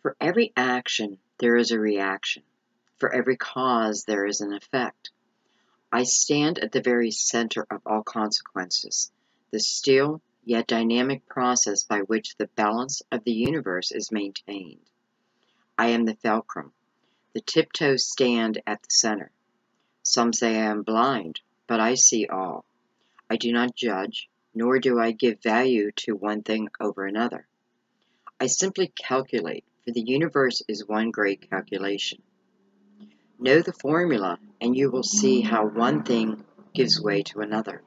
For every action, there is a reaction. For every cause, there is an effect. I stand at the very center of all consequences, the still yet dynamic process by which the balance of the universe is maintained. I am the fulcrum. The tiptoes stand at the center. Some say I am blind, but I see all. I do not judge, nor do I give value to one thing over another. I simply calculate, for the universe is one great calculation. Know the formula, and you will see how one thing gives way to another.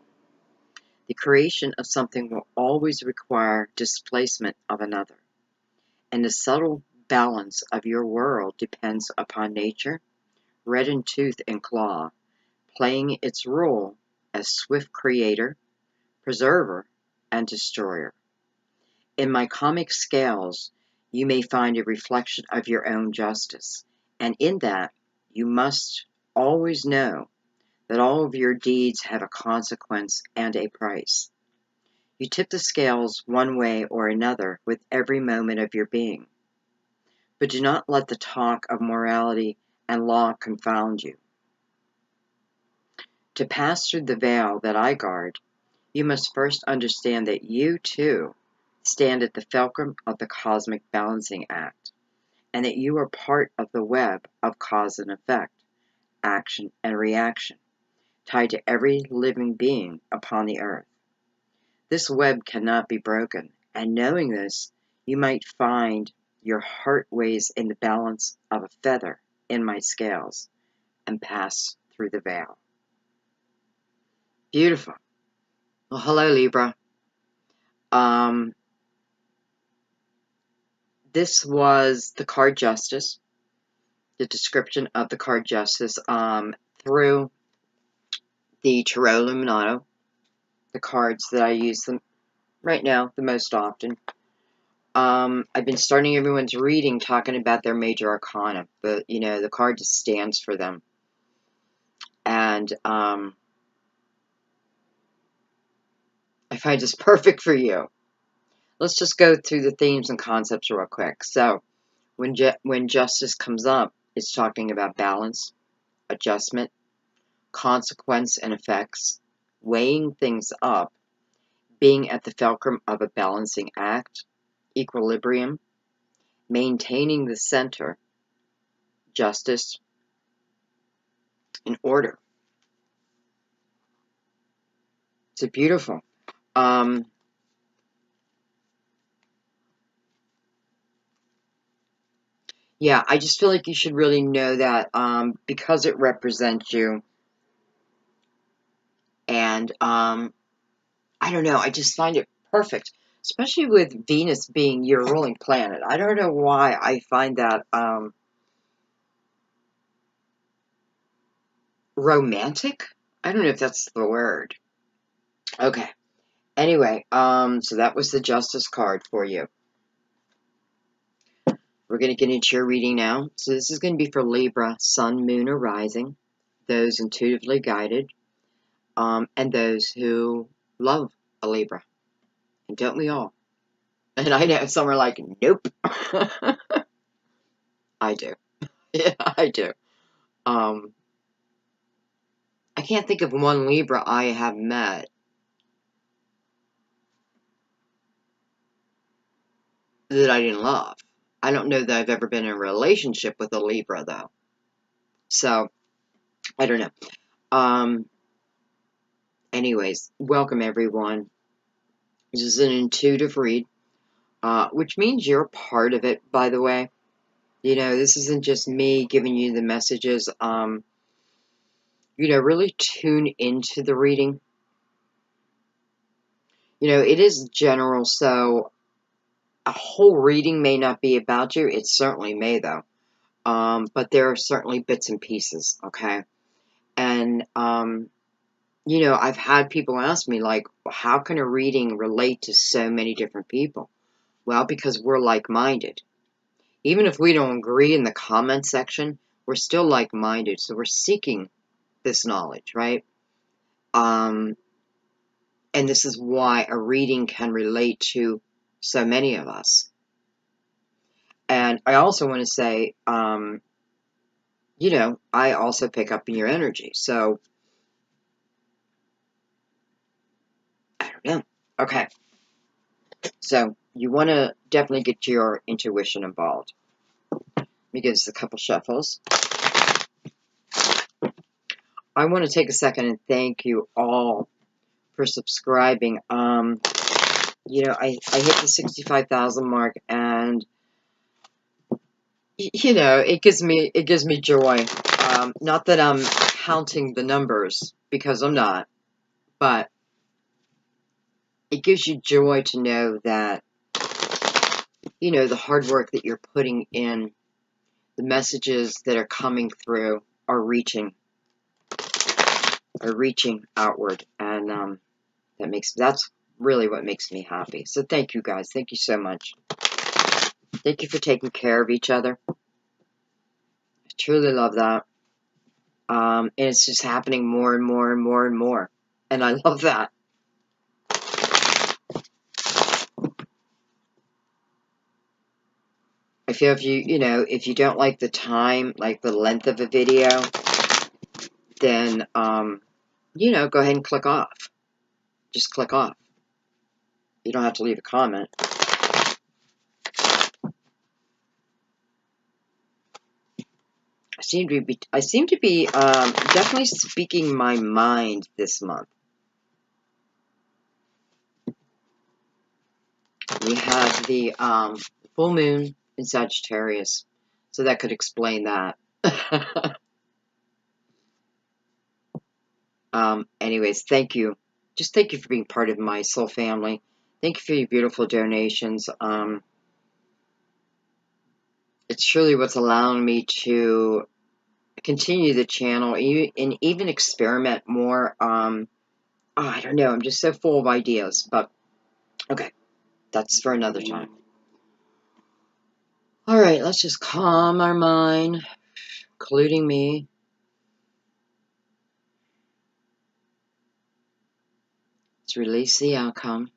The creation of something will always require displacement of another, and the subtle balance of your world depends upon nature, red in tooth and claw, playing its role as swift creator, preserver, and destroyer. In my karmic scales, you may find a reflection of your own justice, and in that, you must always know that all of your deeds have a consequence and a price. You tip the scales one way or another with every moment of your being. But do not let the talk of morality and law confound you. To pass through the veil that I guard, you must first understand that you, too, stand at the fulcrum of the cosmic balancing act, and that you are part of the web of cause and effect, action and reaction, tied to every living being upon the earth. This web cannot be broken, and knowing this, you might find your heart weighs in the balance of a feather in my scales and pass through the veil. Beautiful. Well, hello, Libra. This was the card Justice, the description of the card Justice through the Tarot Illuminato, the cards that I use them right now the most often. I've been starting everyone's reading talking about their major arcana, but the card just stands for them. And I find this perfect for you. Let's just go through the themes and concepts real quick. So, when justice comes up, it's talking about balance, adjustment, consequence and effects, weighing things up, being at the fulcrum of a balancing act, equilibrium, maintaining the center, justice, and order. It's beautiful. Yeah, I just feel like you should really know that because it represents you. And I don't know, I just find it perfect, especially with Venus being your ruling planet. I don't know why I find that romantic. I don't know if that's the word. Okay. Anyway, so that was the Justice card for you. We're going to get into your reading now. So this is going to be for Libra, Sun, Moon, or Rising, those intuitively guided, and those who love a Libra. And don't we all? And I know some are like, nope. I do. Yeah, I do. I can't think of one Libra I have met that I didn't love. I don't know that I've ever been in a relationship with a Libra, though. So, I don't know. Anyways, welcome everyone. This is an intuitive read, which means you're part of it, by the way. This isn't just me giving you the messages. Really tune into the reading. It is general, so a whole reading may not be about you. It certainly may, though. But there are certainly bits and pieces, okay? And, I've had people ask me, like, how can a reading relate to so many different people? Well, because we're like-minded. Even if we don't agree in the comment section, we're still like-minded, so we're seeking this knowledge, right? And this is why a reading can relate to so many of us. And I also want to say, you know, I also pick up in your energy. So, I don't know. Okay. So, you want to definitely get your intuition involved. Let me give this a couple shuffles. I want to take a second and thank you all for subscribing. You know, I hit the 65,000 mark, and you know, it gives me joy. Not that I'm counting the numbers, because I'm not, but it gives you joy to know that, you know, the hard work that you're putting in, the messages that are coming through are reaching outward, and that's really what makes me happy. So thank you guys. Thank you so much. Thank you for taking care of each other. I truly love that. And it's just happening more and more and more and more. And I love that. I feel if if you don't like the time, like the length of a video, then, you know, go ahead and click off. Just click off. You don't have to leave a comment. I seem to be definitely speaking my mind this month. We had the full moon in Sagittarius, so that could explain that. Anyways, thank you. Just thank you for being part of my soul family. Thank you for your beautiful donations. It's truly what's allowing me to continue the channel and even experiment more. Oh, I don't know. I'm just so full of ideas, but okay, that's for another time. All right, let's just calm our mind, including me. Let's release the outcome.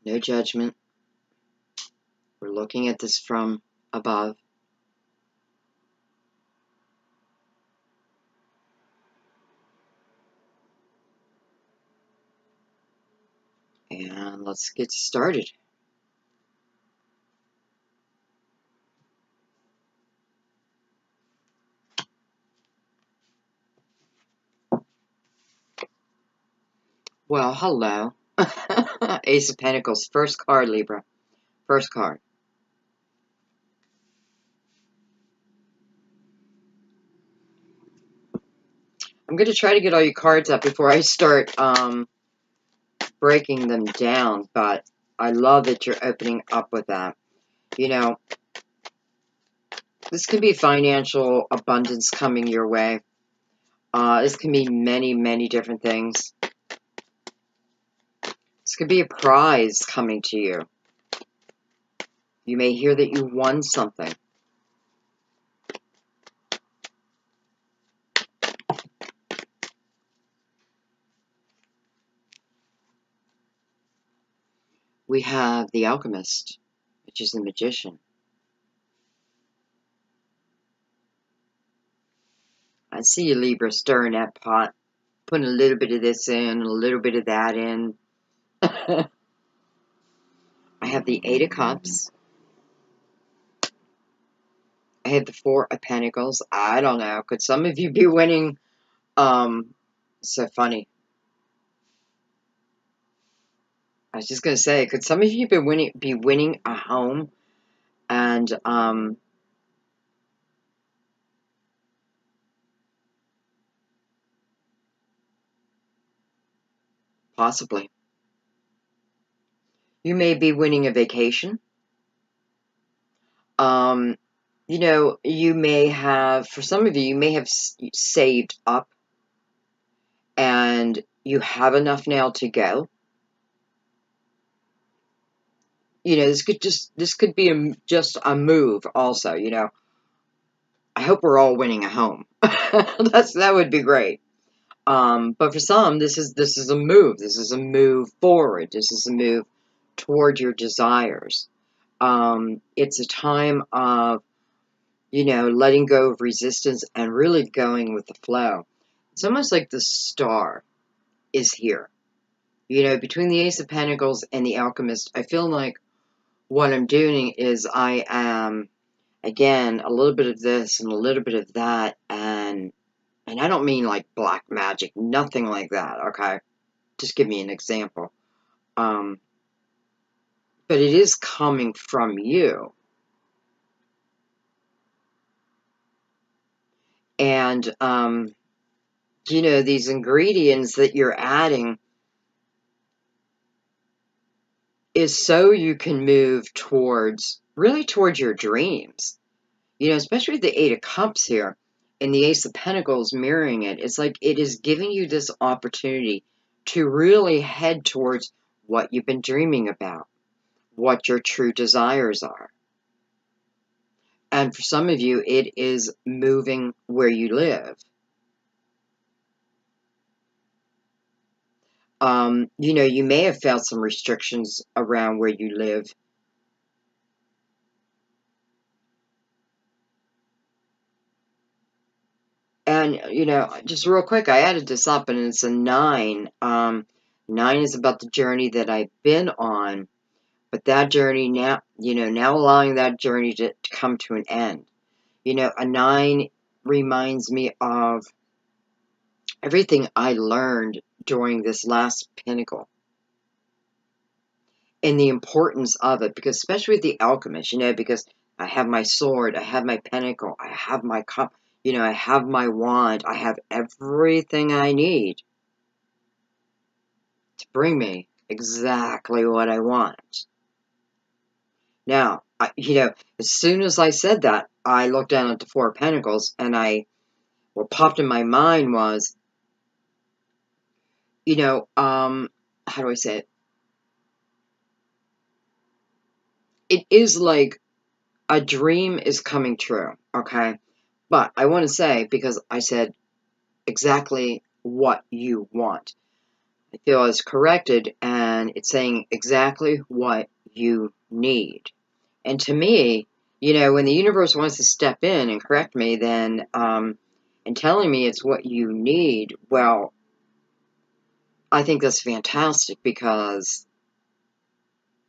No judgment. We're looking at this from above. And let's get started. Well, hello. Ace of Pentacles. First card, Libra. First card. I'm going to try to get all your cards up before I start breaking them down, but I love that you're opening up with that. You know, this can be financial abundance coming your way. This can be many, many different things. This could be a prize coming to you. You may hear that you won something. We have the alchemist, which is the magician. I see you, Libra, stirring that pot, putting a little bit of this in, a little bit of that in. I have the Eight of Cups. I have the Four of Pentacles. I don't know. Could some of you be winning? So funny. I was just gonna say, could some of you be winning a home? And possibly. You may be winning a vacation. You know, you may have, for some of you, you may have saved up and you have enough now to go. You know, this could be just a move also, you know. I hope we're all winning a home. That would be great. But for some, this is a move. This is a move forward. This is a move toward your desires. It's a time of, letting go of resistance and really going with the flow. It's almost like the star is here. Between the Ace of Pentacles and the Alchemist, I feel like what I'm doing is I am, again, a little bit of this and a little bit of that, and I don't mean like black magic, nothing like that, okay? Just give me an example. But it is coming from you. And, these ingredients that you're adding is so you can move really towards your dreams. Especially with the Eight of Cups here and the Ace of Pentacles mirroring it. It's like it is giving you this opportunity to really head towards what you've been dreaming about, what your true desires are. And for some of you, it is moving where you live. You may have felt some restrictions around where you live. And, just real quick, I added this up and it's a 9. 9 is about the journey that I've been on. But that journey now, now allowing that journey to come to an end. A 9 reminds me of everything I learned during this last pinnacle. And the importance of it, because especially with the Alchemist, because I have my sword, I have my pentacle, I have my cup, I have my wand, I have everything I need to bring me exactly what I want. Now, as soon as I said that, I looked down at the Four of Pentacles, and what popped in my mind was, how do I say it? It is like a dream is coming true, okay? But I want to say, because I said exactly what you want, I feel it's corrected, and it's saying exactly what you need. And to me, when the universe wants to step in and correct me, then, and telling me it's what you need, well, I think that's fantastic, because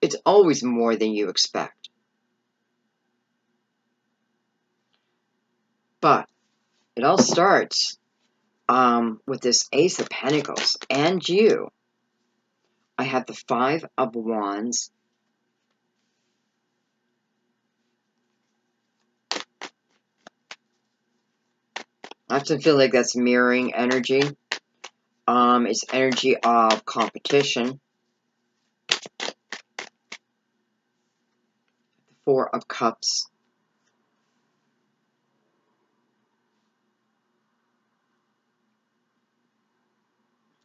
it's always more than you expect. But it all starts with this Ace of Pentacles and you. I have the Five of Wands. I often feel like that's mirroring energy. It's energy of competition. The Four of Cups.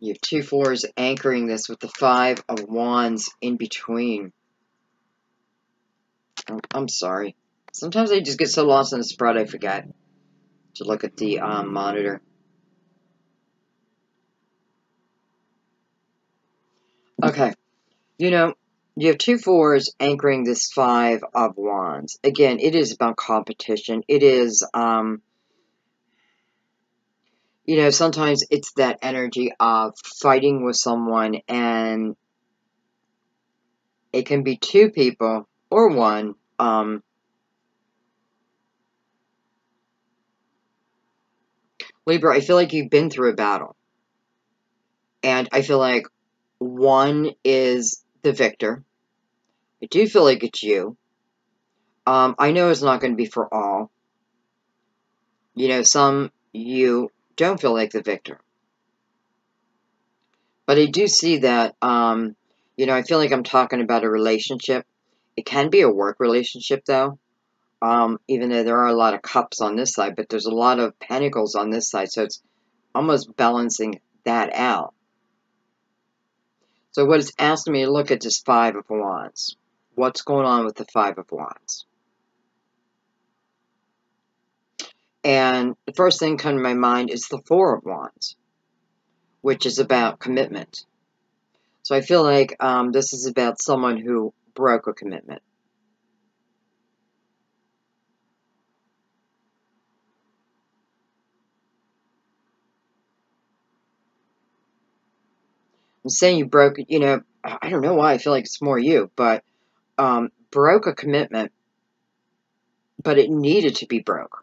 You have 2 4s anchoring this with the Five of Wands in between. Oh, I'm sorry. Sometimes I just get so lost in the spread I forget to look at the monitor. Okay. You have 2 4s anchoring this Five of Wands. Again, it is about competition. It is, sometimes it's that energy of fighting with someone, and it can be 2 people or 1. Libra, I feel like you've been through a battle. And I feel like 1 is the victor. I do feel like it's you. I know it's not going to be for all. Some you don't feel like the victor. But I do see that, I feel like I'm talking about a relationship. It can be a work relationship, though. Even though there are a lot of cups on this side, but there's a lot of pentacles on this side, so it's almost balancing that out. So what it's asking me to look at is Five of Wands. What's going on with the Five of Wands? And the first thing coming to my mind is the Four of Wands. which is about commitment. So I feel like this is about someone who broke a commitment. I'm saying you broke, you know, I don't know why I feel like it's more you, but broke a commitment, but it needed to be broke.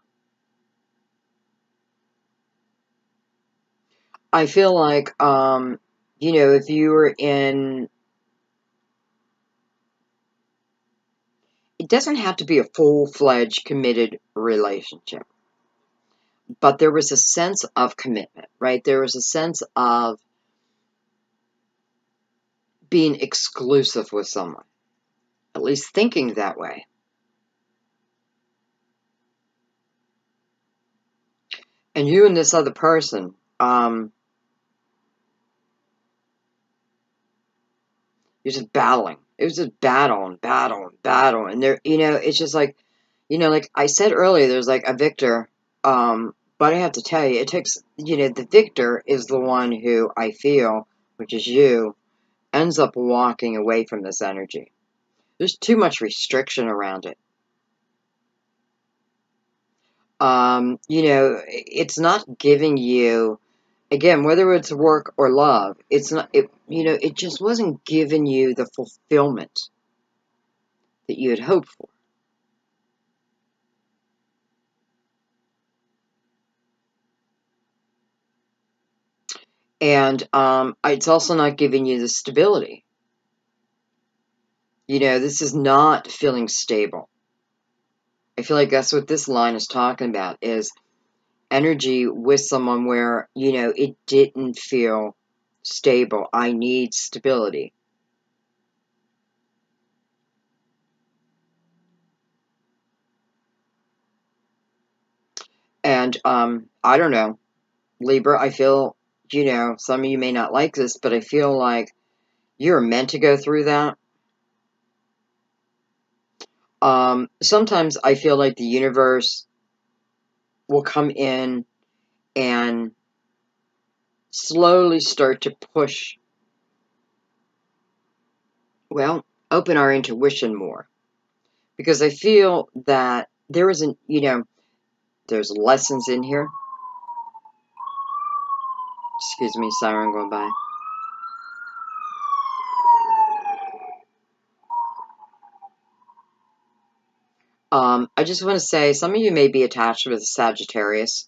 I feel like, you know, if you were in, it doesn't have to be a full-fledged committed relationship, but there was a sense of commitment, right? There was a sense of being exclusive with someone, at least thinking that way. And you and this other person, you're just battling. It was just battle and battle and battle. And there, you know, it's just like, you know, like I said earlier, there's like a victor. But I have to tell you, it takes, you know, the victor is the one who I feel, which is you, ends up walking away from this energy. There's too much restriction around it. You know, it's not giving you, again, whether it's work or love, it's not, you know, it just wasn't giving you the fulfillment that you had hoped for. And it's also not giving you the stability. You know, this is not feeling stable. I feel like that's what this line is talking about, is energy with someone where, you know, it didn't feel stable. I need stability. And I don't know, Libra, I feel, you know, some of you may not like this, but I feel like you're meant to go through that. Sometimes I feel like the universe will come in and slowly start to push, well, open our intuition more. Because I feel that there isn't, you know, there's lessons in here. Excuse me, siren going by. I just want to say, some of you may be attached with a Sagittarius.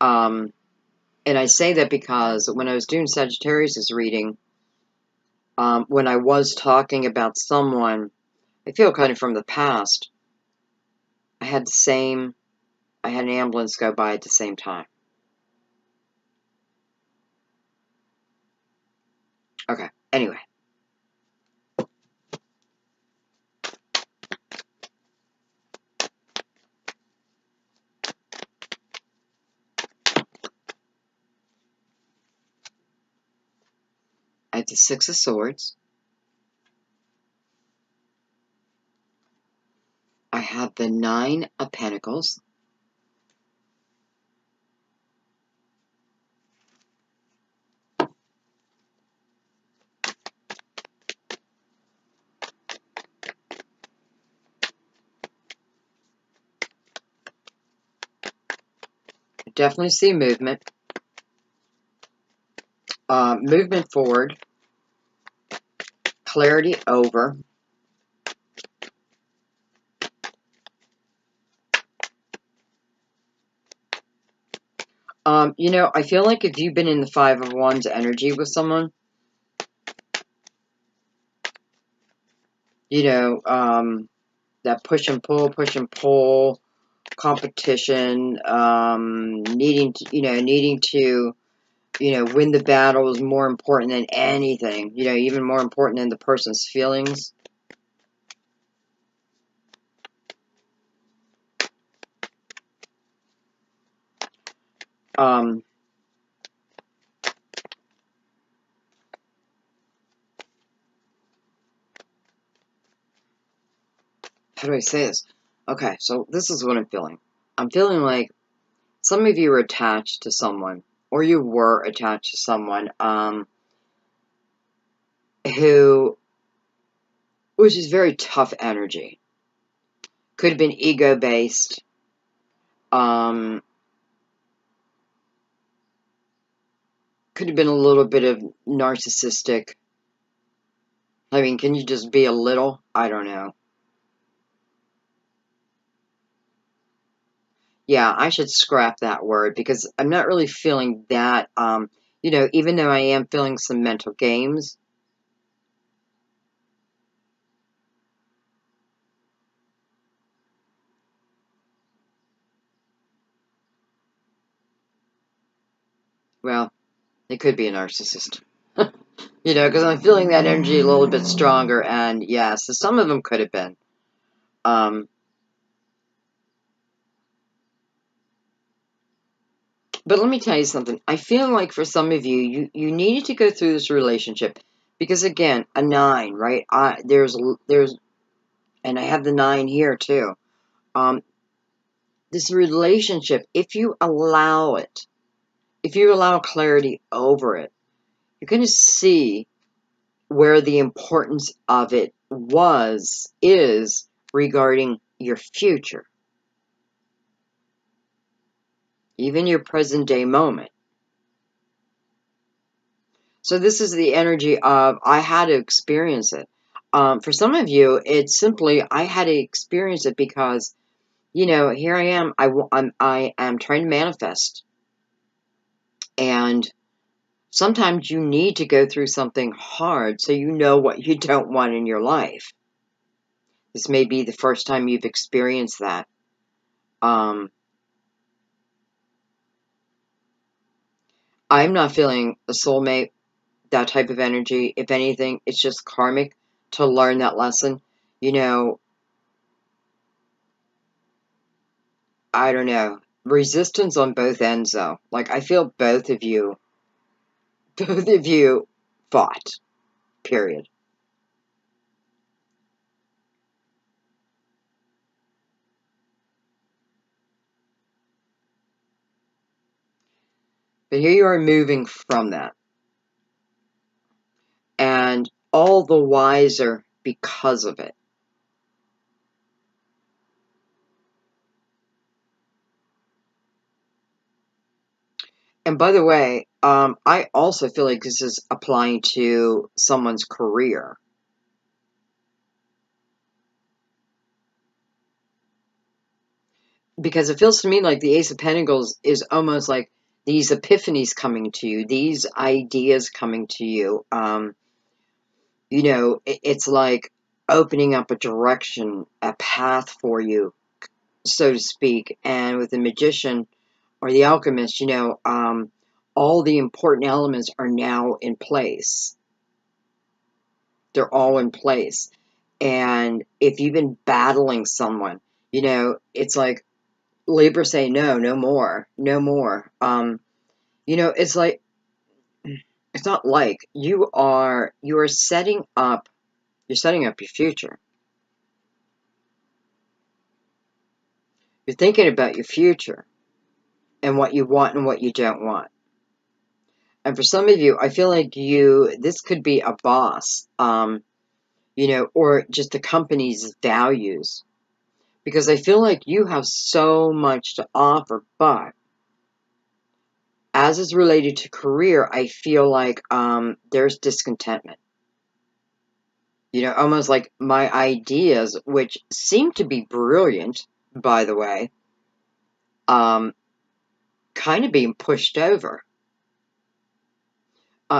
And I say that because when I was doing Sagittarius' reading, when I was talking about someone, I feel kind of from the past, I had an ambulance go by at the same time. Okay, anyway. I have the Six of Swords. I have the Nine of Pentacles. I definitely see movement. Movement forward. Clarity over. You know, I feel like if you've been in the Five of Wands energy with someone, you know, that push and pull, competition, needing to, you know, win the battle is more important than anything, you know, even more important than the person's feelings. How do I say this? Okay, so this is what I'm feeling. I'm feeling like some of you are attached to someone, or you were attached to someone, which is very tough energy. Could have been ego-based. Could have been a little bit of narcissistic. I mean, can you just be a little? I don't know. Yeah, I should scrap that word because I'm not really feeling that, you know, even though I am feeling some mental games. Well, it could be a narcissist. You know, because I'm feeling that energy a little bit stronger, and yeah, so some of them could have been. Um, but let me tell you something. I feel like for some of you, you needed to go through this relationship because again, a 9, right? There's, and I have the 9 here too. This relationship, if you allow it, if you allow clarity over it, you're going to see where the importance of it is regarding your future, even your present day moment. So this is the energy of, I had to experience it. For some of you, it's simply, I had to experience it because, you know, here I am, I am trying to manifest. And sometimes you need to go through something hard so you know what you don't want in your life. This may be the first time you've experienced that. I'm not feeling a soulmate, that type of energy. If anything, it's just karmic to learn that lesson. You know, I don't know. Resistance on both ends, though. Like, I feel both of you fought, period. But here you are moving from that. And all the wiser because of it. And by the way, I also feel like this is applying to someone's career. Because it feels to me like the Ace of Pentacles is almost like these epiphanies coming to you, these ideas coming to you. You know, it's like opening up a direction, a path for you, so to speak. And with the Magician or the Alchemist, you know, all the important elements are now in place. They're all in place. And if you've been battling someone, you know, it's like Libra say, no, no more, no more. You know, it's like, it's not like you are setting up, you're setting up your future. You're thinking about your future and what you want and what you don't want. And for some of you, I feel like this could be a boss, you know, or just the company's values. Because I feel like you have so much to offer, but as is related to career, I feel like there's discontentment. You know, almost like my ideas, which seem to be brilliant, by the way, kind of being pushed over.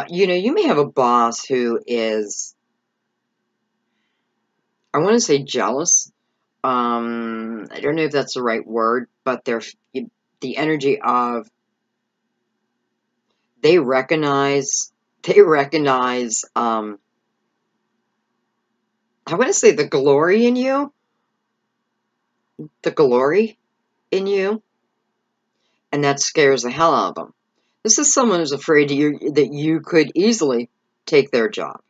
You know, you may have a boss who is, I want to say jealous. I don't know if that's the right word, but they're the energy of they recognize, I want to say the glory in you, and that scares the hell out of them. This is someone who's afraid that you could easily take their job.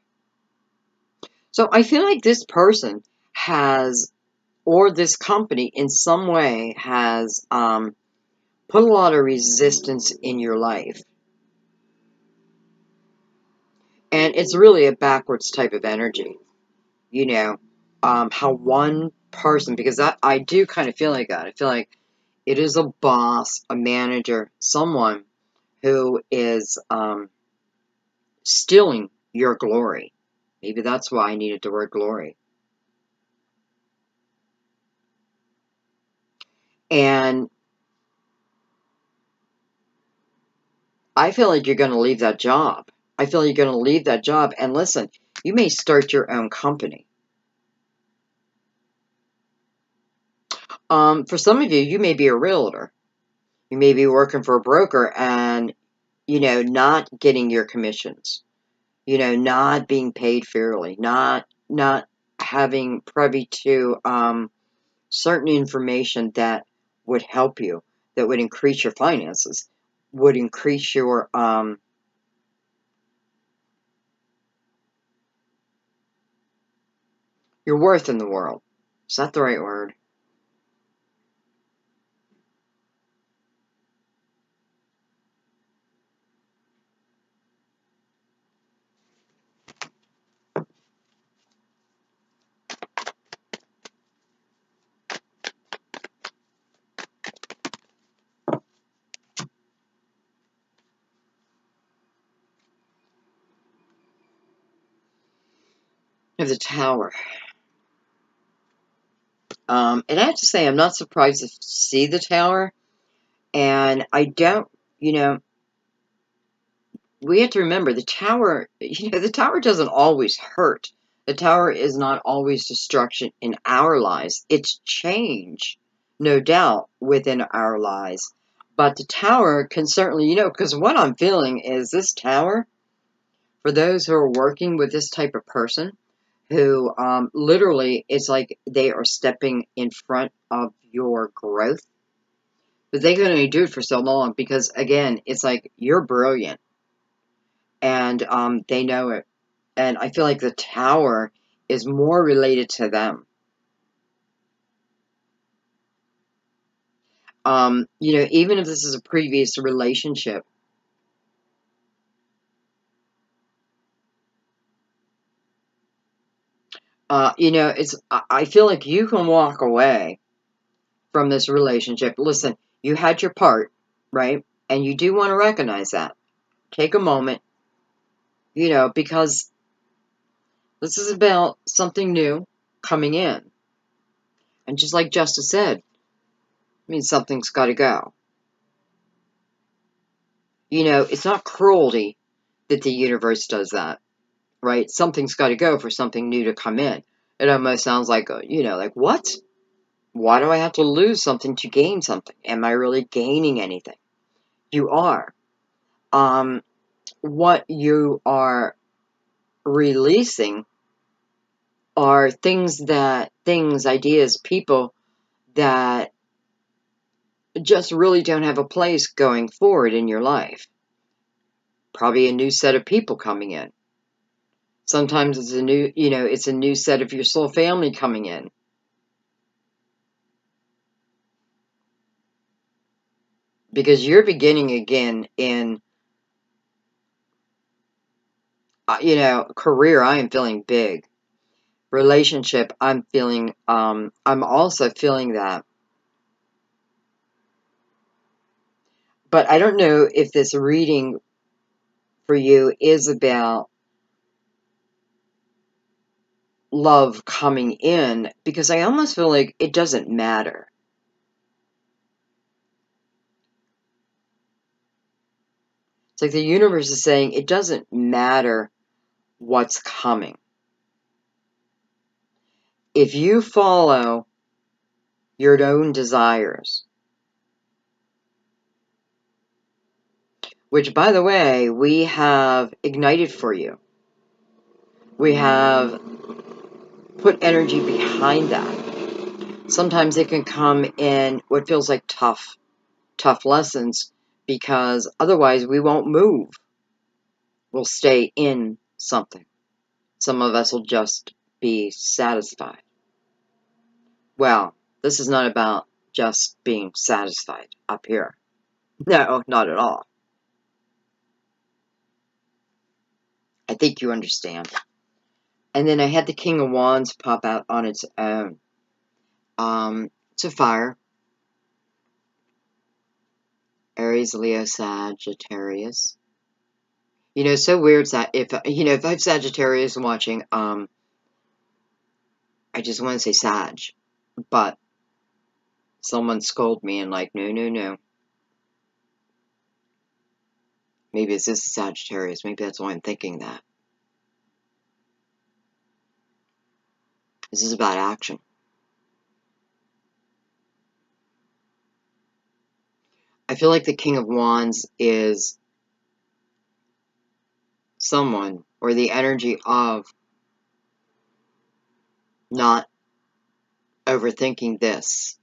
So I feel like this person has or this company in some way has put a lot of resistance in your life. And it's really a backwards type of energy. You know, how one person, because I do kind of feel like that. I feel like it is a boss, a manager, someone who is stealing your glory. Maybe that's why I needed the word glory. And I feel like you're going to leave that job. I feel you're going to leave that job. And listen, you may start your own company. For some of you, you may be a realtor. You may be working for a broker and, you know, not getting your commissions. You know, not being paid fairly. Not having privy to certain information that would help you, that would increase your finances, would increase your worth in the world. Is that the right word? Of the Tower. And I have to say, I'm not surprised to see the Tower. And I don't, you know, we have to remember the Tower, you know, the Tower doesn't always hurt. The Tower is not always destruction in our lives. It's change, no doubt, within our lives. But the Tower can certainly, you know, because what I'm feeling is this Tower, for those who are working with this type of person, who literally, it's like they are stepping in front of your growth. But they can only do it for so long because, again, it's like you're brilliant. And they know it. And I feel like the Tower is more related to them. You know, even if this is a previous relationship, you know, I feel like you can walk away from this relationship. Listen, you had your part, right? And you do want to recognize that. Take a moment, you know, because this is about something new coming in. And just like Justice said, I mean, something's got to go. You know, it's not cruelty that the universe does that, right? Something's got to go for something new to come in. It almost sounds like, you know, like, what? Why do I have to lose something to gain something? Am I really gaining anything? You are. What you are releasing are things, ideas, people that just really don't have a place going forward in your life. Probably a new set of people coming in. Sometimes it's a new, you know, it's a new set of your soul family coming in. Because you're beginning again in, you know, career, I am feeling big. Relationship, I'm feeling, I'm also feeling that. But I don't know if this reading for you is about love coming in, because I almost feel like it doesn't matter. It's like the universe is saying it doesn't matter what's coming. If you follow your own desires, which, by the way, we have ignited for you. We have put energy behind that. Sometimes it can come in what feels like tough lessons, because otherwise we won't move. We'll stay in something. Some of us will just be satisfied. Well, this is not about just being satisfied up here. No, not at all. I think you understand. And then I had the King of Wands pop out on its own. It's a fire. Aries, Leo, Sagittarius. You know, so weird that if I have Sagittarius watching, I just want to say Sag, but someone scolded me and like, no, no, no. Maybe it's this Sagittarius. Maybe that's why I'm thinking that. This is about action. I feel like the King of Wands is someone, or the energy of not overthinking this.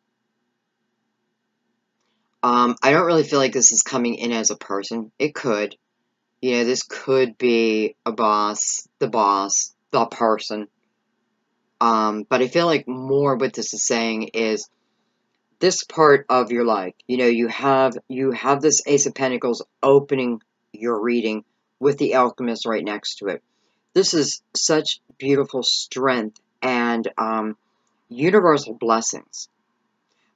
I don't really feel like this is coming in as a person. It could. You know, this could be a boss, the person. But I feel like more what this is saying is this part of your life. You know, you have this Ace of Pentacles opening your reading with the Alchemist right next to it. This is such beautiful strength and universal blessings.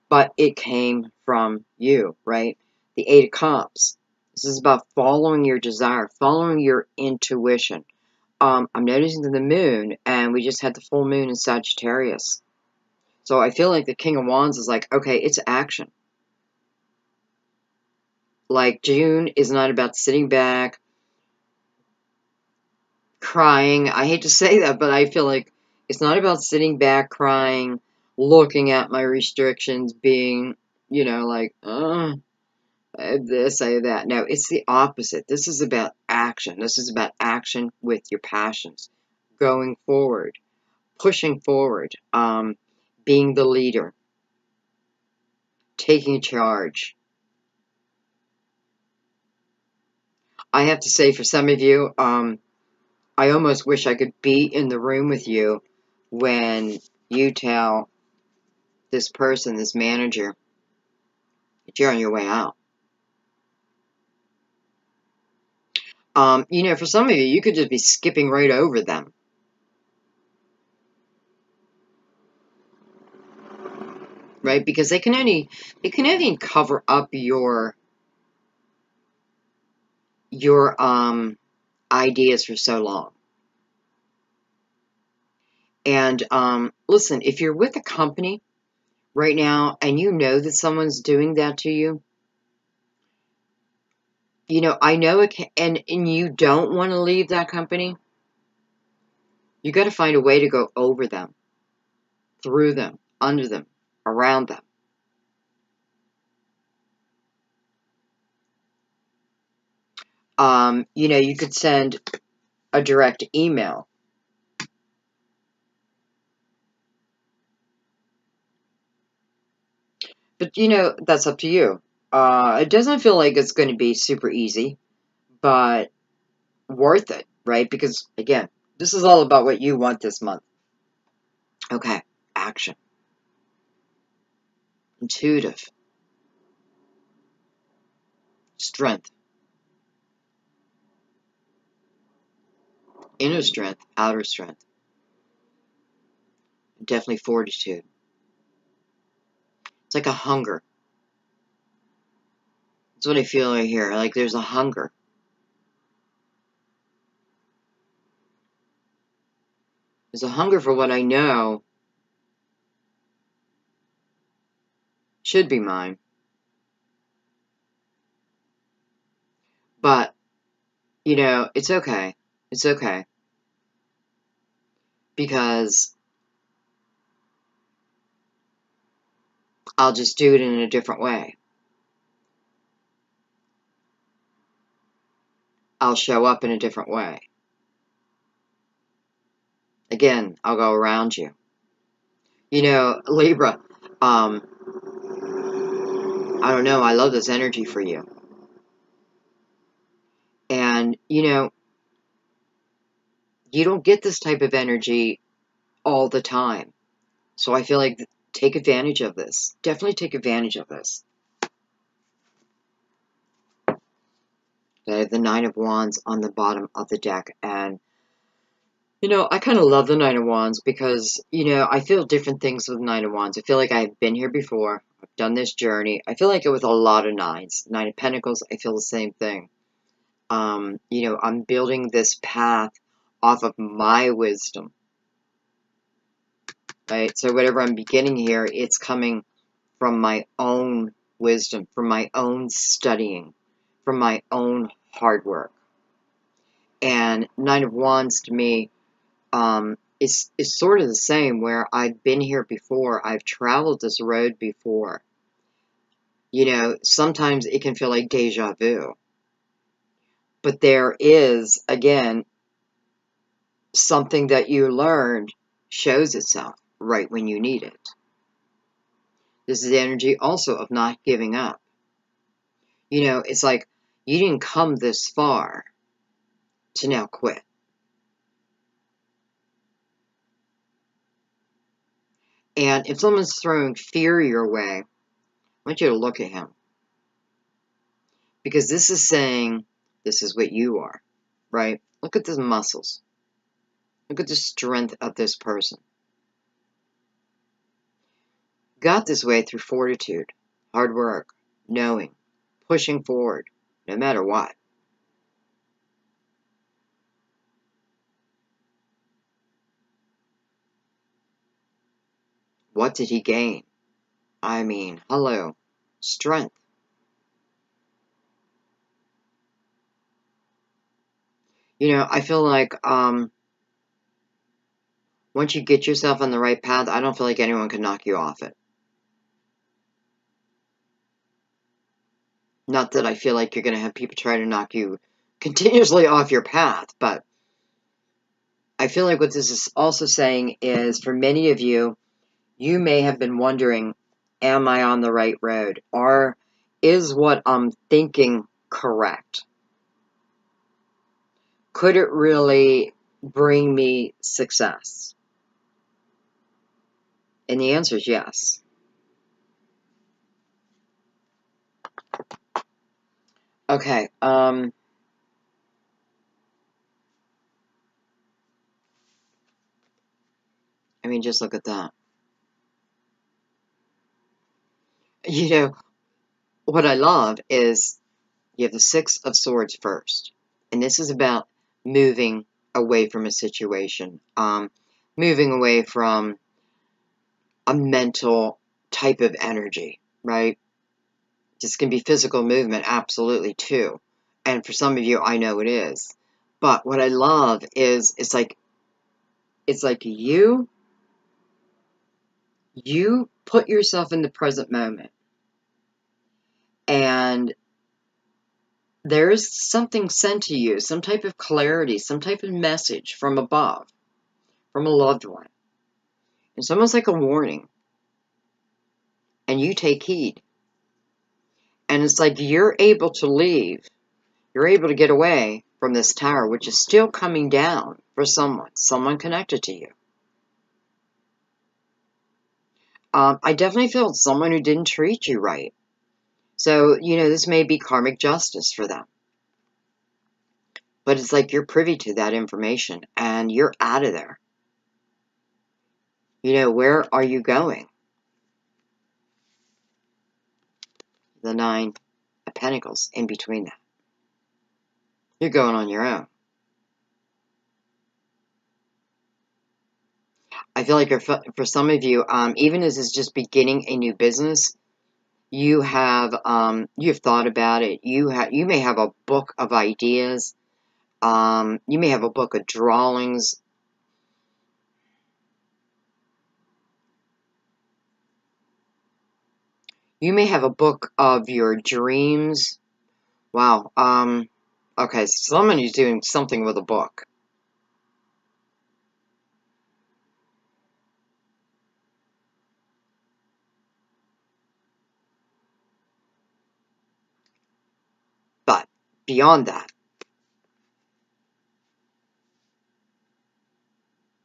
But it came from you, right? The Eight of Cups. This is about following your desire, following your intuition. I'm noticing the moon, and we just had the full moon in Sagittarius. So I feel like the King of Wands is like, okay, it's action. Like, June is not about sitting back, crying. I hate to say that, but I feel like it's not about sitting back, crying, looking at my restrictions, being, you know, like, I have this, I have that. No, it's the opposite. This is about action. This is about action with your passions. Going forward. Pushing forward. Being the leader. Taking charge. I have to say, for some of you, I almost wish I could be in the room with you when you tell this person, this manager, that you're on your way out. You know, for some of you, you could just be skipping right over them. Right? Because they can only cover up your ideas for so long. And listen, if you're with a company right now and you know that someone's doing that to you, you know, I know it can, and you don't want to leave that company, you got to find a way to go over them, through them, under them, around them. You know, you could send a direct email. But, you know, that's up to you. It doesn't feel like it's going to be super easy, but worth it, right? Because, again, this is all about what you want this month. Okay, action. Intuitive. Strength. Inner strength, outer strength. Definitely fortitude. It's like a hunger. That's what I feel right here. Like there's a hunger. There's a hunger for what I know should be mine. But, you know, it's okay. It's okay. Because I'll just do it in a different way. I'll show up in a different way. Again, I'll go around you. You know, Libra, I don't know, I love this energy for you. And, you know, you don't get this type of energy all the time. So I feel like take advantage of this. Definitely take advantage of this. Okay, the Nine of Wands on the bottom of the deck. And, you know, I kind of love the Nine of Wands because, you know, I feel different things with the Nine of Wands. I feel like I've been here before. I've done this journey. I feel like it with a lot of nines. Nine of Pentacles, I feel the same thing. You know, I'm building this path off of my wisdom. Right? So whatever I'm beginning here, it's coming from my own wisdom, from my own studying, from my own hard work. And Nine of Wands to me is sort of the same, where I've been here before. I've traveled this road before. You know, sometimes it can feel like deja vu. But there is, again, something that you learned shows itself right when you need it. This is the energy also of not giving up. You know, it's like you didn't come this far to now quit. And if someone's throwing fear your way, I want you to look at him. Because this is saying, this is what you are, right? Look at the muscles. Look at the strength of this person. Got this way through fortitude, hard work, knowing, pushing forward, no matter what. What did he gain? I mean, hello, strength. You know, I feel like once you get yourself on the right path, I don't feel like anyone can knock you off it. Not that I feel like you're going to have people try to knock you continuously off your path, but I feel like what this is also saying is, for many of you, you may have been wondering, am I on the right road? Or is what I'm thinking correct? Could it really bring me success? And the answer is yes. Okay, I mean, just look at that. You know, what I love is you have the Six of Swords first. And this is about moving away from a situation. Moving away from a mental type of energy, right? This can be physical movement, absolutely, too. And for some of you, I know it is. But what I love is, it's like you put yourself in the present moment. And there is something sent to you, some type of clarity, some type of message from above, from a loved one. It's almost like a warning. And you take heed. And it's like you're able to leave. You're able to get away from this tower, which is still coming down for someone connected to you. I definitely feel it's someone who didn't treat you right. So, you know, this may be karmic justice for them. But it's like you're privy to that information and you're out of there. You know, where are you going? The Nine of Pentacles in between that. You're going on your own. I feel like for some of you, even as it's just beginning a new business, you have thought about it. You may have a book of ideas. You may have a book of drawings. You may have a book of your dreams. Wow. Okay, someone who's doing something with a book. But beyond that,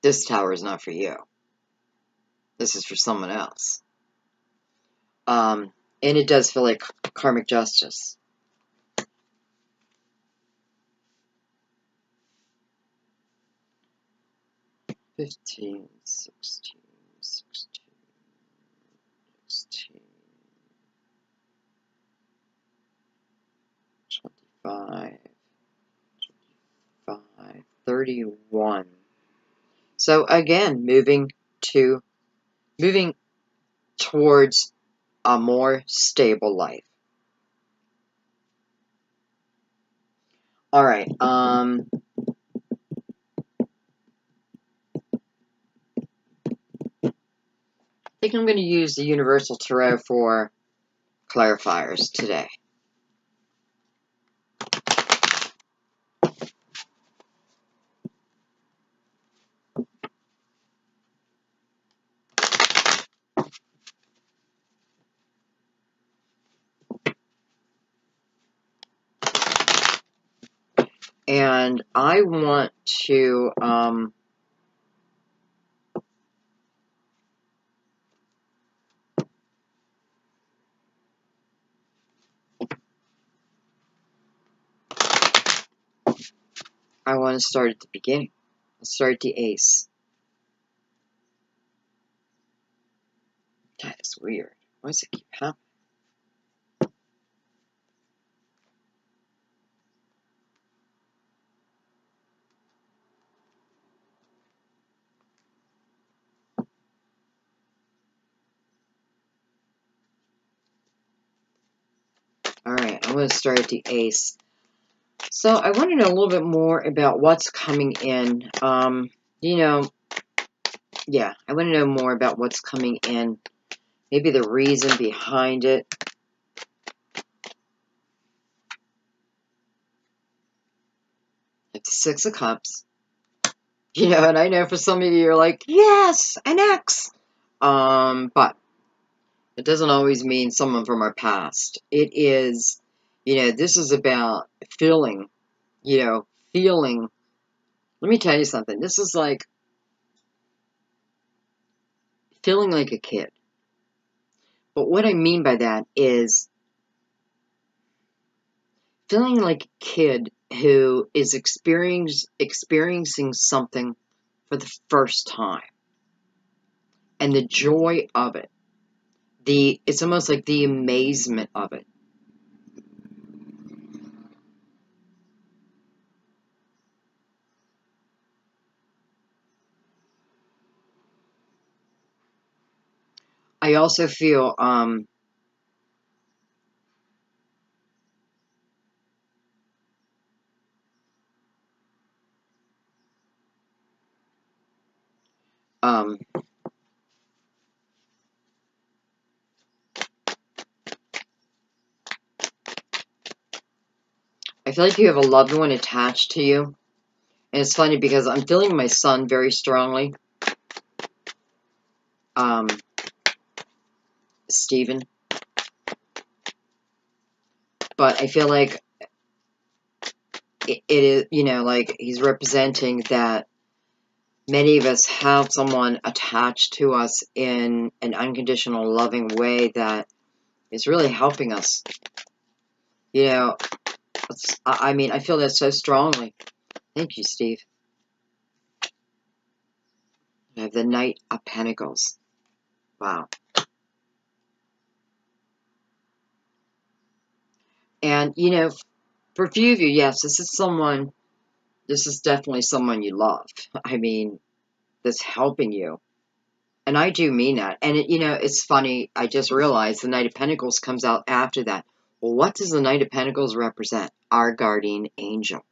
this tower is not for you. This is for someone else. And it does feel like karmic justice. $15, $16, $16, $16, $25, $25, $31. So again, moving towards a more stable life. All right. I think I'm going to use the Universal Tarot for clarifiers today. And I want to start at the beginning. Let's start at the ace. That is weird. Why does it keep happening? All right, I'm going to start at the ace. So I want to know a little bit more about what's coming in. Yeah, I want to know more about what's coming in. Maybe the reason behind it. It's the Six of Cups. And I know for some of you you're like, yes, an ex. But it doesn't always mean someone from our past. It is, this is about feeling. Let me tell you something. This is like feeling like a kid. But what I mean by that is feeling like a kid who is experiencing something for the first time. And the joy of it. It's almost like the amazement of it. I also feel I feel like you have a loved one attached to you. And it's funny because I'm feeling my son very strongly. Stephen. But I feel like it is, like he's representing that many of us have someone attached to us in an unconditional, loving way that is really helping us. I feel that so strongly. Thank you, Steve. I have the Knight of Pentacles. Wow. And, for a few of you, yes, this is definitely someone you love. I mean, that's helping you. And I do mean that. And, it's funny, I just realized the Knight of Pentacles comes out after that. Well, what does the Knight of Pentacles represent? Our guardian angel.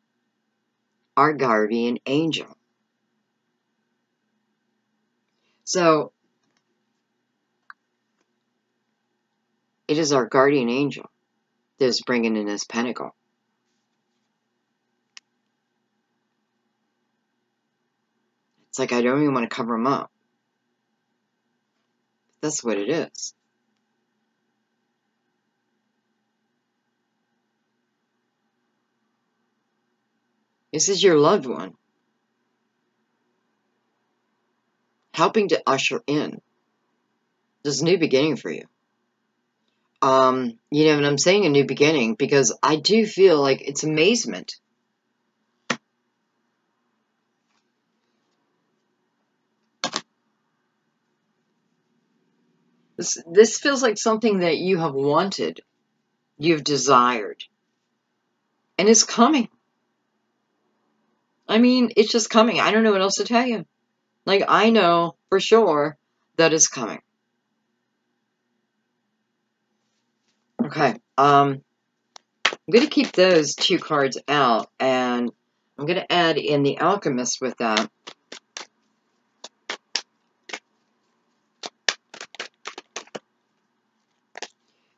Our guardian angel. So, it is our guardian angel that is bringing in this pentacle. It's like I don't even want to cover him up. That's what it is. This is your loved one. Helping to usher in This is a new beginning for you. You know, and I'm saying a new beginning because I do feel like it's amazement. This feels like something that you have wanted, you've desired, and it's coming. I mean, it's just coming. I don't know what else to tell you. Like, I know for sure that it's coming. Okay, I'm going to keep those two cards out, and I'm going to add in the Alchemist with that.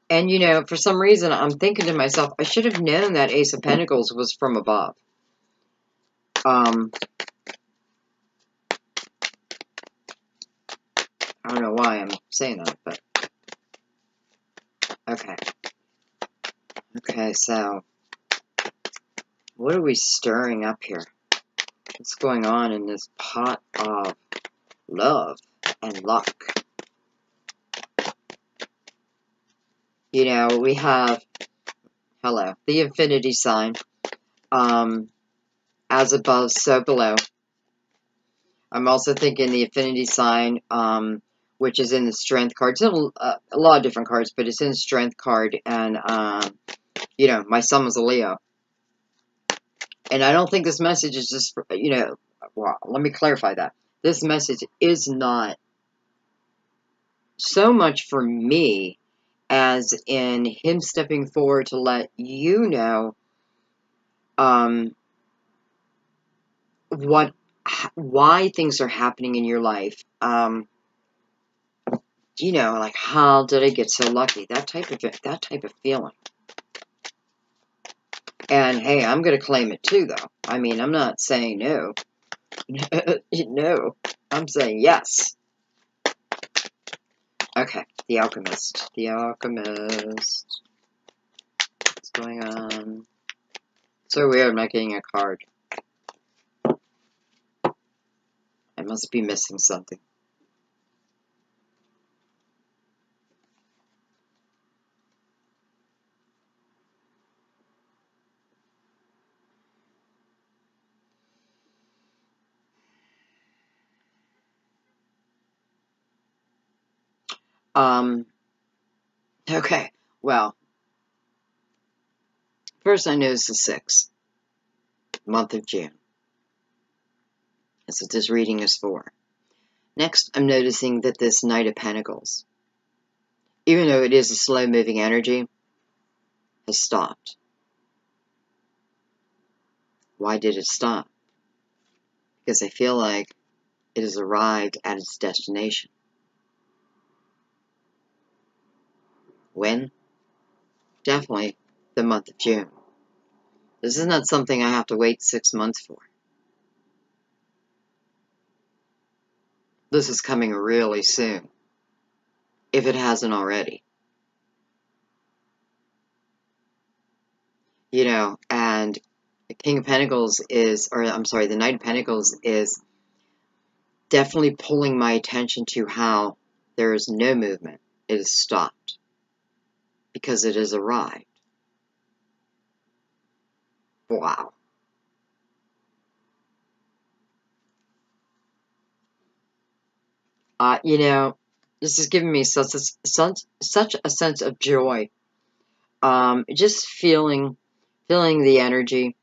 And, you know, for some reason, I'm thinking to myself, I should have known that Ace of Pentacles was from above. I don't know why I'm saying that, but... Okay. Okay, so... what are we stirring up here? What's going on in this pot of love and luck? You know, we have... hello. The infinity sign. As above, so below. I'm also thinking the infinity sign, which is in the strength card. It's in a lot of different cards, but it's in the strength card. And, you know, my son was a Leo. And I don't think this message is just, for, you know, well, let me clarify that. This message is not so much for me as in him stepping forward to let you know why things are happening in your life. You know, like, how did I get so lucky? That type of feeling. And hey, I'm going to claim it too, though. I mean, I'm not saying no. No, I'm saying yes. Okay, the Alchemist. The Alchemist. What's going on? So weird, I'm not getting a card. I must be missing something. Okay, well, first I noticed the 6th, month of June. That's what this reading is for. Next, I'm noticing that this Knight of Pentacles, even though it is a slow-moving energy, has stopped. Why did it stop? Because I feel like it has arrived at its destination. When? Definitely the month of June. This is not something I have to wait 6 months for. This is coming really soon, if it hasn't already. You know, and the King of Pentacles is, or I'm sorry, the Knight of Pentacles is definitely pulling my attention to how there is no movement. It is stopped because it has arrived. Wow. You know, this is giving me such a sense of joy. Just feeling the energy,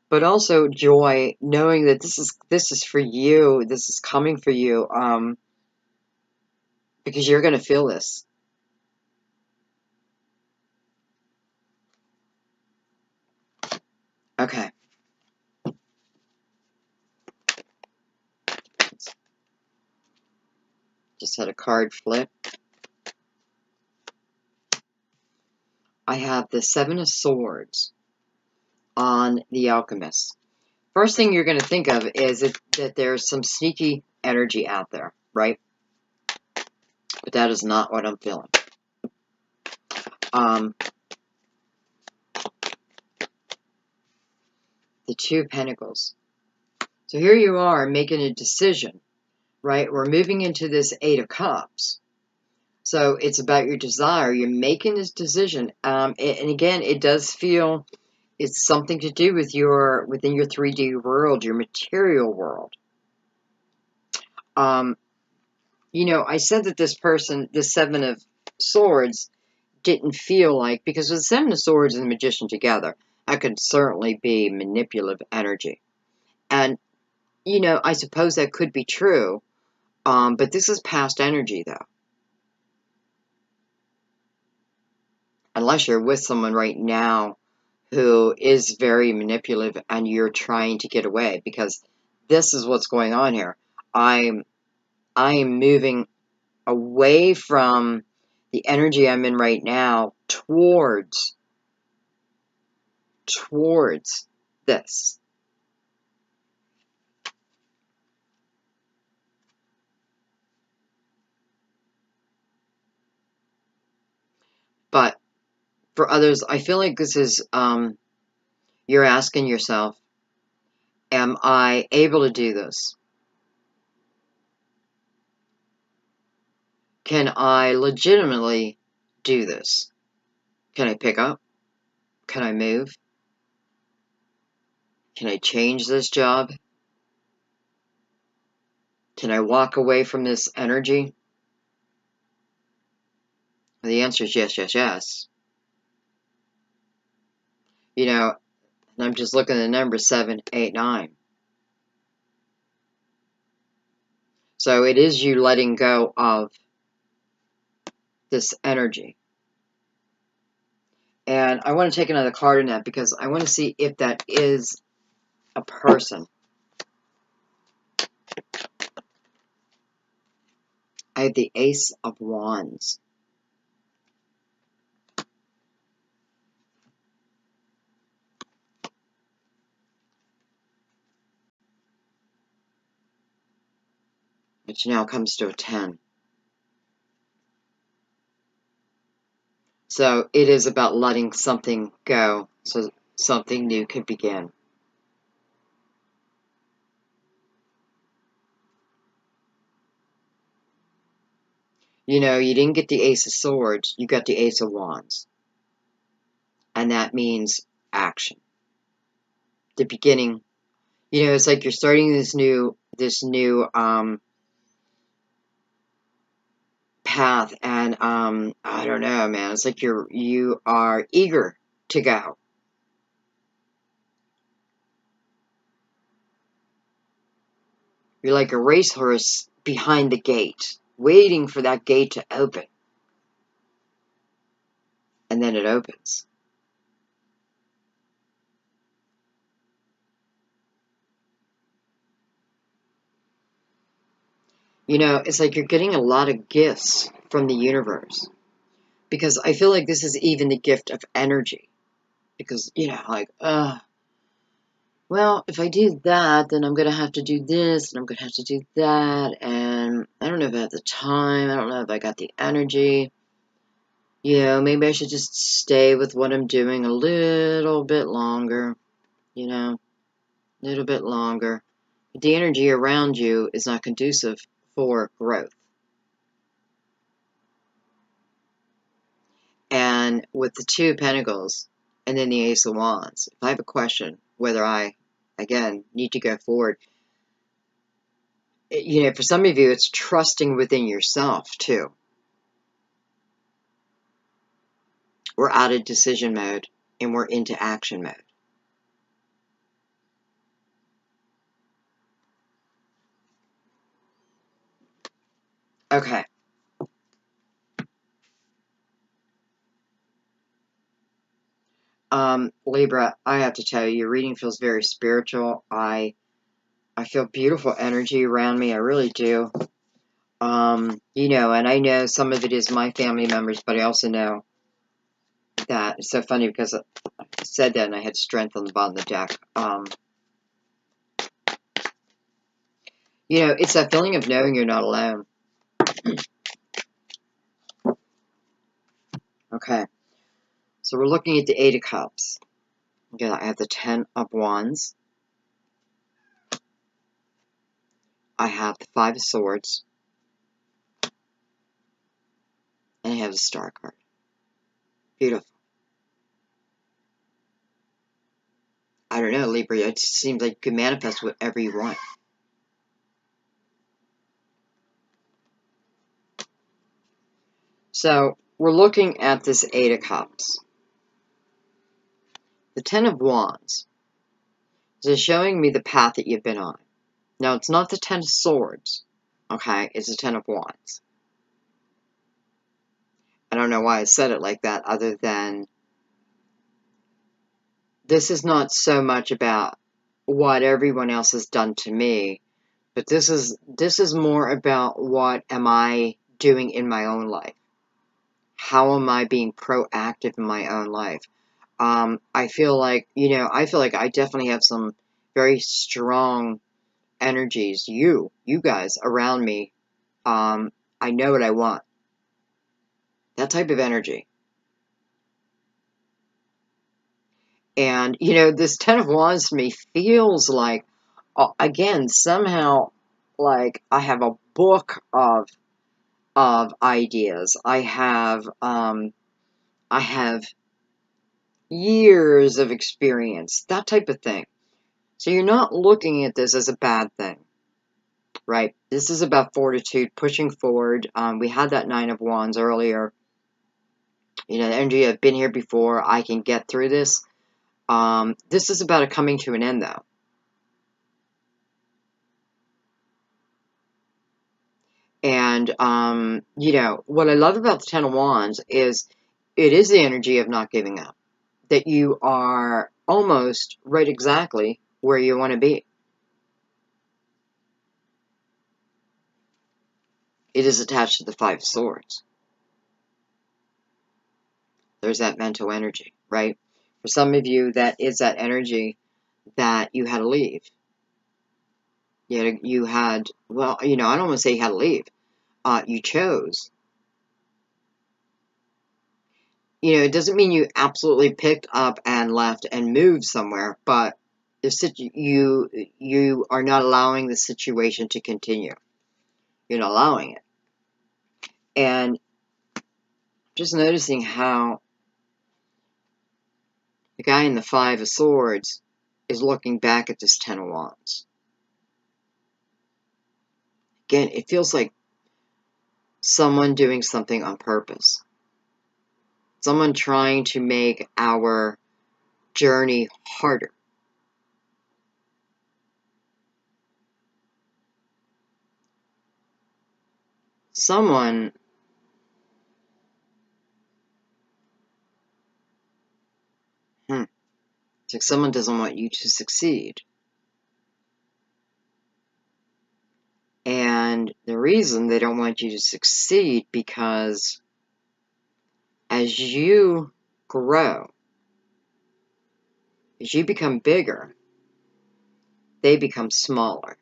but also joy, knowing that this is for you. This is coming for you, because you're going to feel this. Okay. Just had a card flip. I have the 7 of Swords on the Alchemist. First thing you're going to think of is that there's some sneaky energy out there, right? But that is not what I'm feeling. The 2 of Pentacles. So here you are making a decision, right? We're moving into this 8 of Cups. So it's about your desire. You're making this decision. And again, it does feel it's something to do with within your 3D world, your material world. You know, I said that this person, the Seven of Swords, didn't feel like, because with the Seven of Swords and the Magician together, that could certainly be manipulative energy. And, you know, I suppose that could be true, but this is past energy, though. Unless you're with someone right now who is very manipulative and you're trying to get away, because this is what's going on here. I am moving away from the energy I'm in right now towards this. But for others, I feel like this is, you're asking yourself, am I able to do this? Can I legitimately do this? Can I pick up? Can I move? Can I change this job? Can I walk away from this energy? The answer is yes, yes, yes. You know, and I'm just looking at the number 7, 8, 9. So it is you letting go of this energy. And I want to take another card in that because I want to see if that is a person. I have the Ace of Wands. Which now comes to a 10. So it is about letting something go so something new can begin. You know, you didn't get the Ace of Swords, you got the Ace of Wands. And that means action. The beginning. You know, it's like you're starting this new path, and I don't know, man. It's like you are eager to go. You're like a racehorse behind the gate, waiting for that gate to open. And then it opens. You know, it's like you're getting a lot of gifts from the universe. Because I feel like this is even the gift of energy. Because, you know, like, well, if I do that, then I'm going to have to do this, and I'm going to have to do that, and I don't know if I have the time, I don't know if I got the energy. You know, maybe I should just stay with what I'm doing a little bit longer, you know, a little bit longer. But the energy around you is not conducive for growth. And with the Two of Pentacles and then the Ace of Wands, if I have a question whether I, again, need to go forward, you know, for some of you, it's trusting within yourself, too. We're out of decision mode, and we're into action mode. Okay. Libra, I have to tell you, your reading feels very spiritual. I feel beautiful energy around me. I really do. You know, and I know some of it is my family members, but I also know that it's so funny because I said that and I had strength on the bottom of the deck. You know, it's that feeling of knowing you're not alone. Okay. So we're looking at the Eight of Cups. Again, I have the Ten of Wands. I have the Five of Swords. definitely have a Star card. Beautiful. I don't know, Libra. It seems like you can manifest whatever you want. So, we're looking at this Eight of Cups. The Ten of Wands is showing me the path that you've been on. Now, it's not the Ten of Swords, okay? It's the Ten of Wands. I don't know why I said it like that, other than this is not so much about what everyone else has done to me, but this is more about what am I doing in my own life. How am I being proactive in my own life? I feel like, I definitely have some very strong energies. You guys around me, I know what I want. That type of energy. And, this Ten of Wands to me feels like, again, somehow, like I have a book of ideas. I have years of experience, that type of thing. So you're not looking at this as a bad thing, right? This is about fortitude, pushing forward. We had that Nine of Wands earlier. The energy of been here before, I can get through this. This is about it coming to an end, though. And, what I love about the Ten of Wands is it is the energy of not giving up. That you are almost right exactly where you want to be. It is attached to the Five of Swords. There's that mental energy, right? For some of you, that is that energy that you had to leave. You had, well, I don't want to say you had to leave. You chose. It doesn't mean you absolutely picked up and left and moved somewhere, but you are not allowing the situation to continue. You're not allowing it. And just noticing how the guy in the Five of Swords is looking back at this Ten of Wands. Again, it feels like someone doing something on purpose. Someone trying to make our journey harder. Someone it's like someone doesn't want you to succeed. And the reason they don't want you to succeed because as you grow, as you become bigger, they become smaller.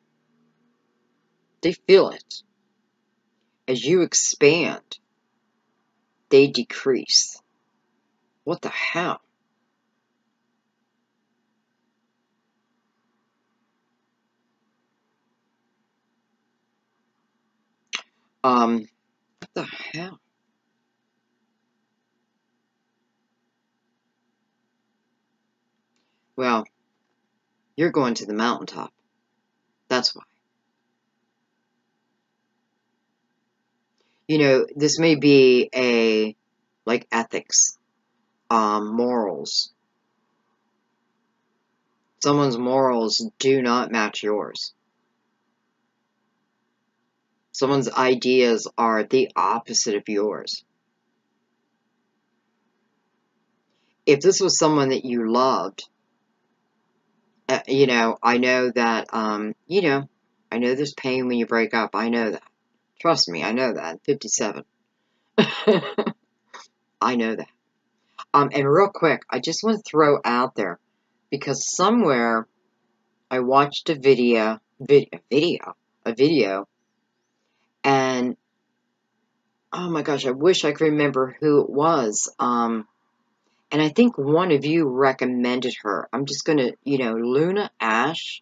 They feel it. As you expand, they decrease. What the hell? What the hell? Well, you're going to the mountaintop. That's why. This may be like ethics, morals. Someone's morals do not match yours. Someone's ideas are the opposite of yours. If this was someone that you loved, I know that, I know there's pain when you break up. I know that. Trust me, I know that. I'm 57. I know that. And real quick, I just want to throw out there, because somewhere I watched a video, and oh my gosh, I wish I could remember who it was. And I think one of you recommended her. I'm just gonna, Luna Ash.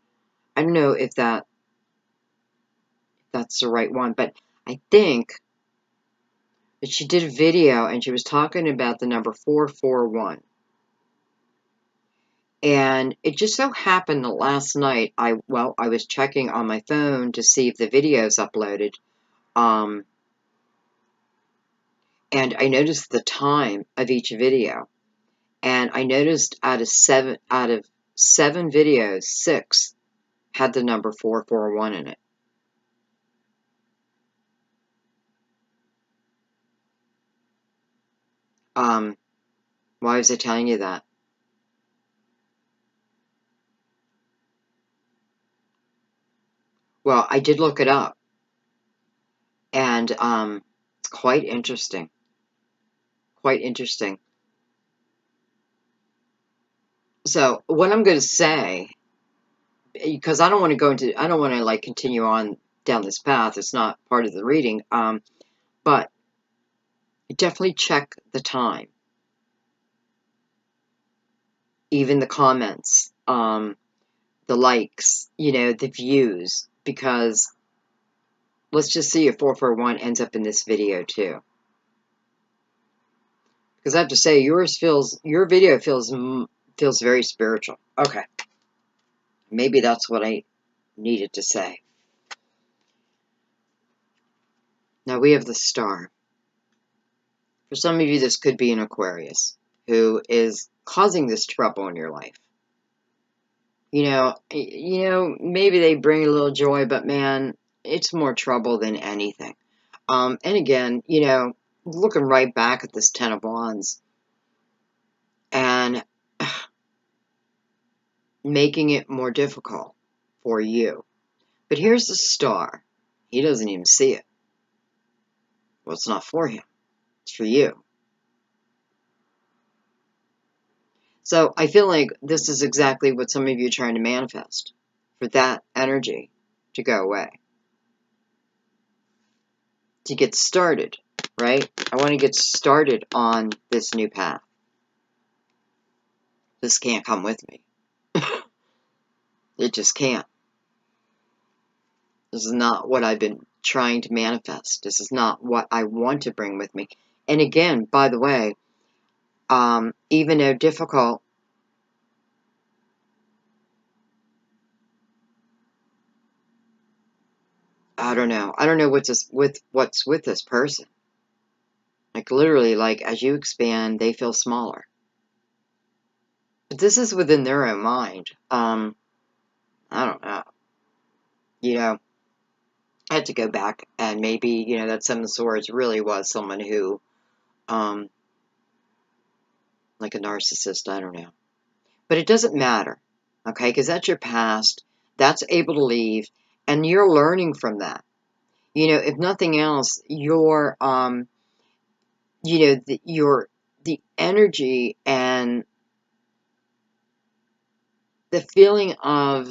I don't know if that's the right one, but I think But she did a video and she was talking about the number 441. And it just so happened that last night, I was checking on my phone to see if the video's uploaded. And I noticed the time of each video. And I noticed out of seven videos, 6 had the number 441 in it. Why was I telling you that? Well, I did look it up. And it's quite interesting. Quite interesting. So what I'm going to say, because I don't want to like continue on down this path. It's not part of the reading. But definitely check the time. Even the comments, the likes, the views, because let's just see if 441 ends up in this video too. Because I have to say, your video feels very spiritual. Okay. Maybe that's what I needed to say. Now we have the Star. For some of you, this could be an Aquarius who is causing this trouble in your life. Maybe they bring a little joy, but man, it's more trouble than anything. And again, looking right back at this 10 of Wands and making it more difficult for you. But here's the Star. He doesn't even see it. Well, it's not for him. It's for you. So I feel like this is exactly what some of you are trying to manifest, for that energy to go away. To get started, right? I want to get started on this new path. This can't come with me. It just can't. This is not what I've been trying to manifest. This is not what I want to bring with me. And again, by the way, even though difficult, I don't know. I don't know what's with this person. Like literally, like as you expand, they feel smaller. But this is within their own mind. I don't know. I had to go back and maybe, that Seven of Swords really was someone who, like a narcissist, I don't know. But it doesn't matter, okay? Because that's your past. That's able to leave. And you're learning from that. If nothing else, the energy and the feeling of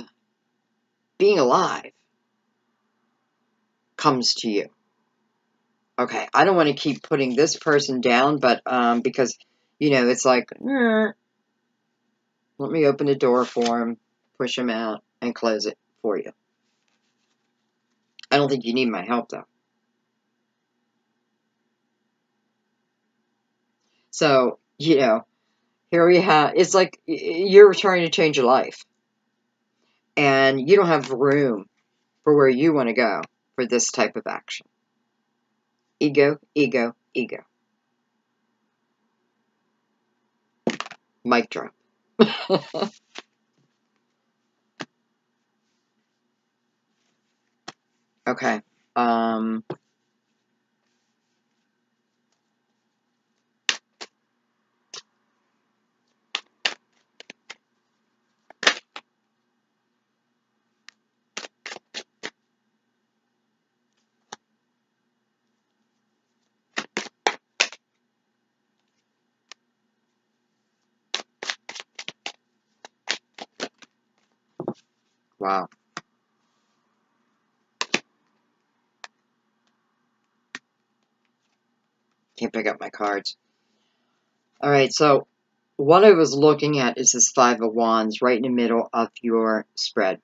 being alive comes to you. Okay, I don't want to keep putting this person down, but because, it's like, let me open the door for him, push him out, and close it for you. I don't think you need my help, though. So, here we have, it's like you're trying to change your life. And you don't have room for where you want to go for this type of action. Ego, ego, ego. Mic drop. Okay. Wow. Can't pick up my cards. All right, so what I was looking at is this Five of Wands right in the middle of your spread.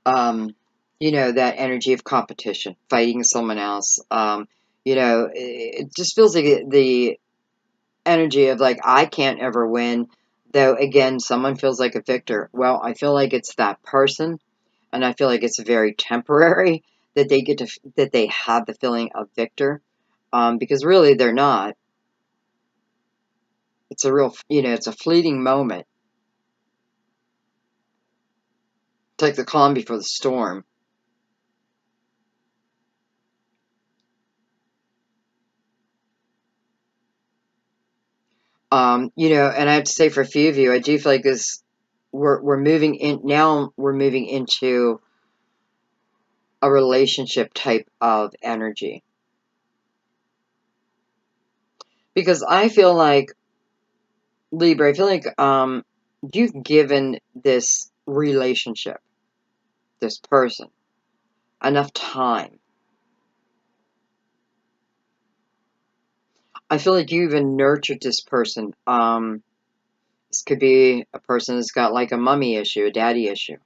You know, that energy of competition, fighting someone else. You know, it just feels like the energy of like, I can't ever win. Though, again, someone feels like a victor. Well, I feel like it's that person, and I feel like it's very temporary that they get to, that they have the feeling of victor, because really they're not. It's a real, you know, it's a fleeting moment. It's like the calm before the storm. You know, and I have to say, for a few of you, I do feel like this. We're moving in now. We're moving into a relationship type of energy, because I feel like, Libra, I feel like you've given this relationship, this person, enough time. I feel like you even nurtured this person. This could be a person that's got like a mummy issue, a daddy issue.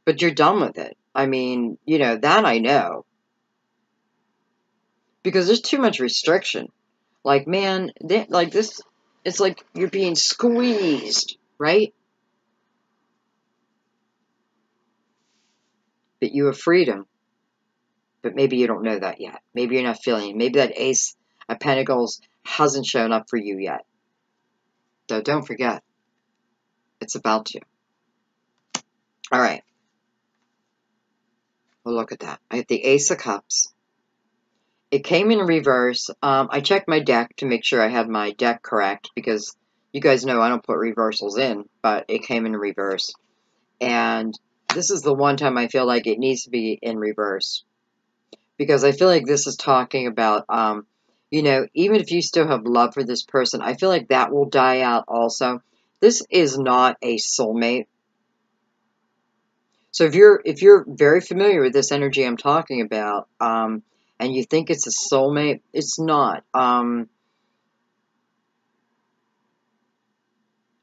But you're done with it. I mean, you know, that I know. Because there's too much restriction. Like, man, like this, it's like you're being squeezed, right? But you have freedom. But maybe you don't know that yet. Maybe you're not feeling it. Maybe that Ace of Pentacles hasn't shown up for you yet. So don't forget, it's about to. All right. Well, look at that. I have the Ace of Cups. It came in reverse. I checked my deck to make sure I had my deck correct, because you guys know I don't put reversals in, but it came in reverse. And this is the one time I feel like it needs to be in reverse, because I feel like this is talking about, you know, even if you still have love for this person, I feel like that will die out also. This is not a soulmate. So if you're very familiar with this energy I'm talking about, and you think it's a soulmate, it's not.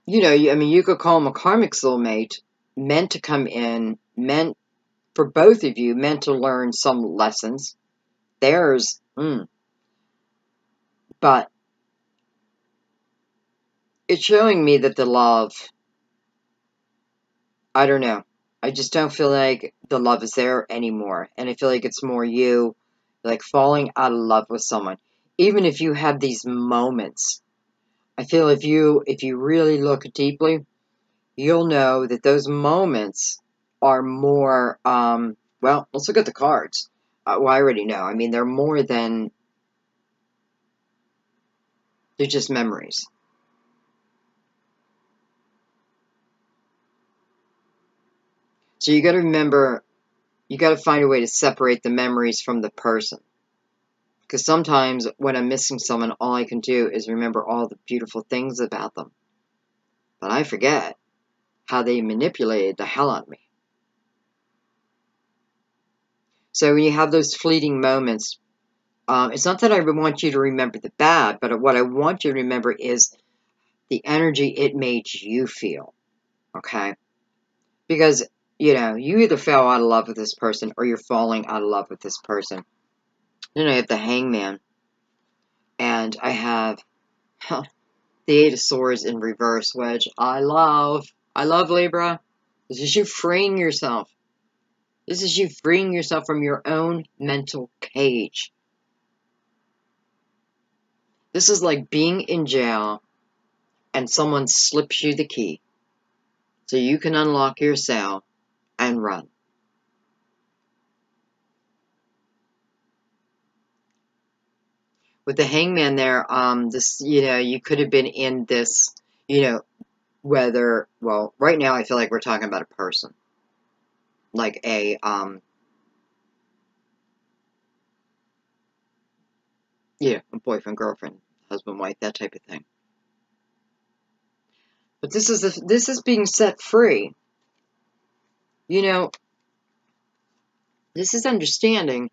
You know, I mean, you could call them a karmic soulmate, meant to come in, meant for both of you, meant to learn some lessons. Theirs, but it's showing me that the love, I don't know. I just don't feel like the love is there anymore. And I feel like it's more you, like, falling out of love with someone. Even if you have these moments, I feel if you really look deeply, you'll know that those moments are more, well, let's look at the cards. Well, I already know. I mean, they're more than, they're just memories. So you got to remember, you got to find a way to separate the memories from the person. Because sometimes when I'm missing someone, all I can do is remember all the beautiful things about them. But I forget how they manipulated the hell out of me. So when you have those fleeting moments, it's not that I want you to remember the bad, but what I want you to remember is the energy it made you feel, okay? Because, you know, you either fell out of love with this person or you're falling out of love with this person. Then I have the Hangman, and I have the Eight of Swords in reverse, which I love. I love, Libra. This is you freeing yourself. This is you freeing yourself from your own mental cage. This is like being in jail and someone slips you the key so you can unlock your cell and run. With the Hangman there, this, you know, you could have been in this, you know, whether, well, right now I feel like we're talking about a person. Like a, yeah, a boyfriend, girlfriend, husband, wife, that type of thing. But this is being set free. You know, this is understanding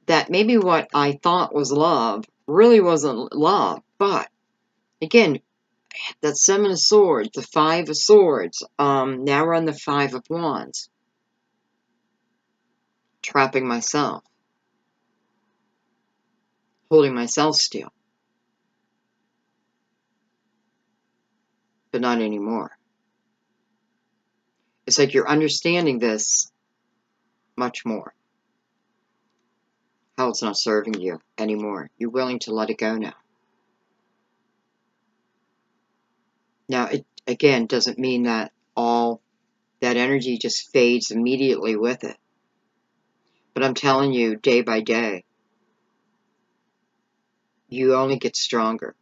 that maybe what I thought was love really wasn't love. But again, that Seven of Swords, the Five of Swords. Now we're on the Five of Wands. Trapping myself. Holding myself still. But not anymore. It's like you're understanding this much more. How it's not serving you anymore. You're willing to let it go now. Now, it, again, doesn't mean that all that energy just fades immediately with it. But I'm telling you, day by day, you only get stronger.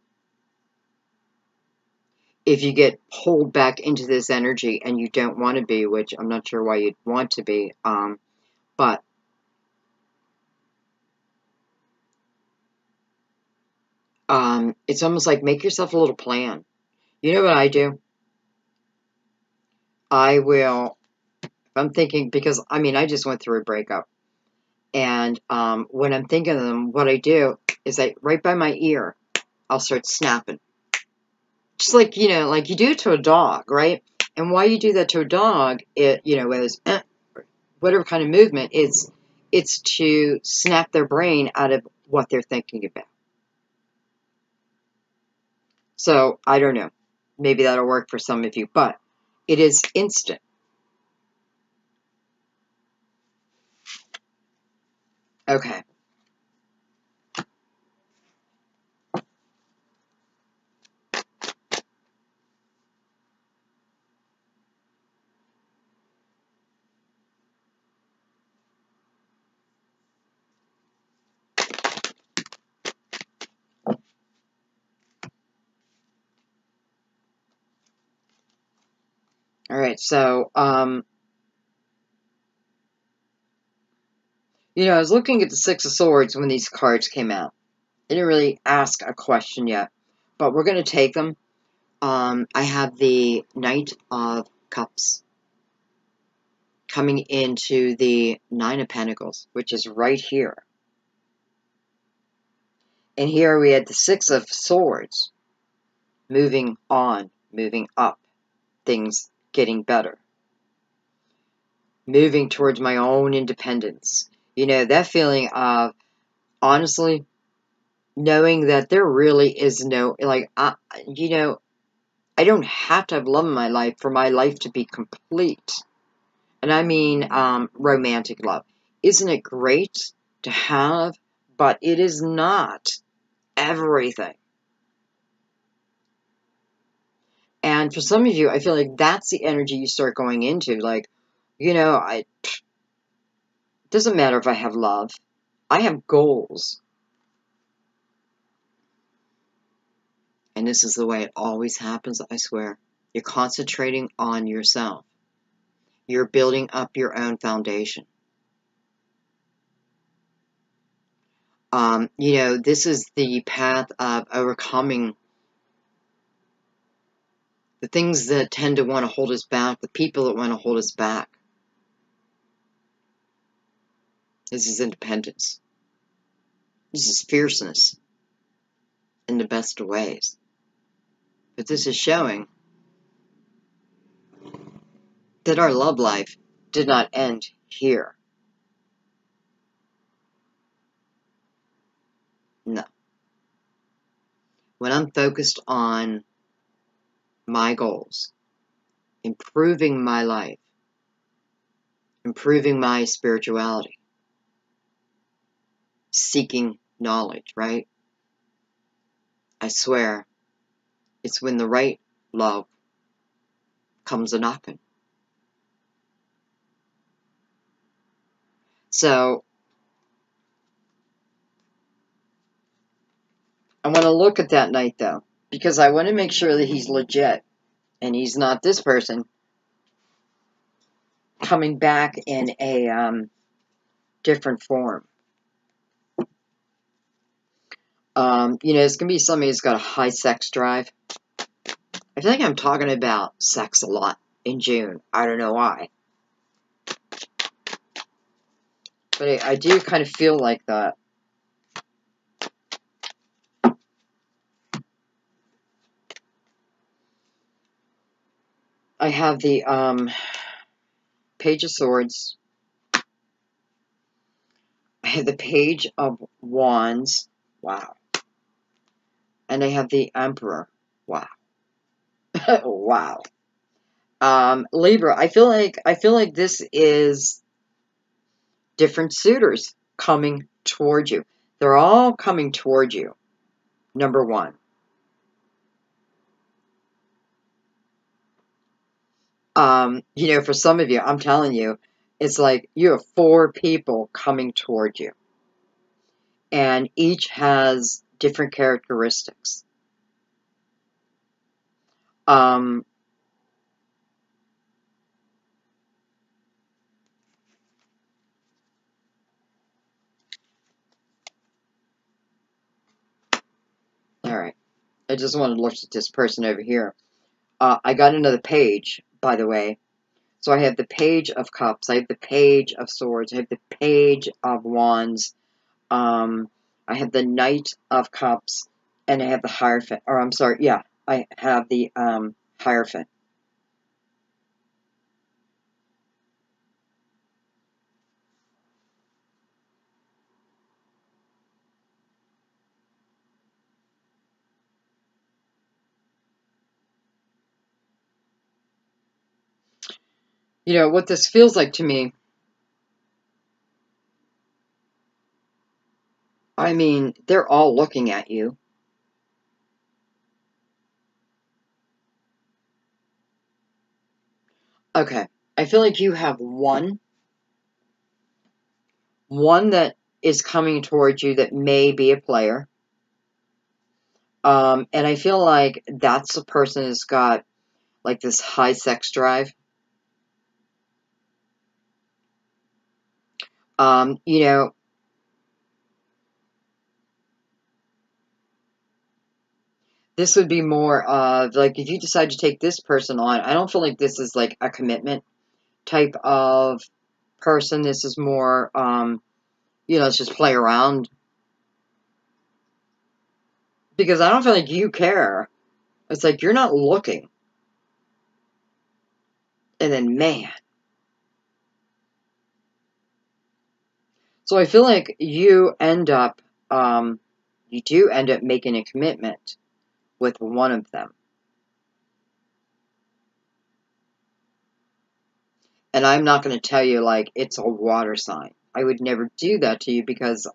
If you get pulled back into this energy and you don't want to be, which I'm not sure why you'd want to be, but it's almost like make yourself a little plan. You know what I do? I will, if I'm thinking, because, I mean, I just went through a breakup. And when I'm thinking of them, what I do is right by my ear, I'll start snapping. Just like, you know, like you do to a dog, right? And why you do that to a dog, it, you know, whether it's whatever kind of movement, it's to snap their brain out of what they're thinking about. So, I don't know. Maybe that'll work for some of you, but it is instant. Okay. All right, so, you know, I was looking at the Six of Swords when these cards came out. I didn't really ask a question yet, but we're going to take them. I have the Knight of Cups coming into the Nine of Pentacles, which is right here. And here we had the Six of Swords, moving on, moving up, things getting better. Moving towards my own independence. You know, that feeling of, honestly, knowing that there really is no, like, you know, I don't have to have love in my life for my life to be complete. And I mean romantic love. Isn't it great to have? But it is not everything. And for some of you, I feel like that's the energy you start going into. Like, you know, it doesn't matter if I have love. I have goals. And this is the way it always happens, I swear. You're concentrating on yourself. You're building up your own foundation. You know, this is the path of overcoming the things that tend to want to hold us back, the people that want to hold us back. This is independence. This is fierceness in the best of ways. But this is showing that our love life did not end here. No. When I'm focused on my goals, improving my life, improving my spirituality, seeking knowledge, right? I swear, it's when the right love comes a-knocking. So, I want to look at that Knight, though, because I want to make sure that he's legit, and he's not this person coming back in a different form. You know, it's going to be somebody who's got a high sex drive. I feel like I'm talking about sex a lot in June. I don't know why. But I do kind of feel like that. have the Page of Swords. I have the Page of Wands. Wow. And I have the Emperor. Wow. Wow. Libra, I feel like this is different suitors coming toward you. They're all coming toward you. Number one. You know, for some of you, I'm telling you, it's like you have 4 people coming toward you. And each has different characteristics. All right. I just wanted to look at this person over here. I got another page, by the way. So I have the Page of Cups. I have the Page of Swords. I have the Page of Wands. I have the Knight of Cups. And I have the Hierophant. Or I'm sorry, yeah. I have the Hierophant. You know, what this feels like to me, I mean, they're all looking at you. Okay. I feel like you have one that is coming towards you that may be a player. And I feel like that's the person who's got like this high sex drive. You know, this would be more of like if you decide to take this person on, I don't feel like this is like a commitment type of person. This is more, you know, let's just play around. Because I don't feel like you care. It's like you're not looking. And then, man. So I feel like you end up, you do end up making a commitment with one of them. And I'm not going to tell you, like, it's a water sign. I would never do that to you because,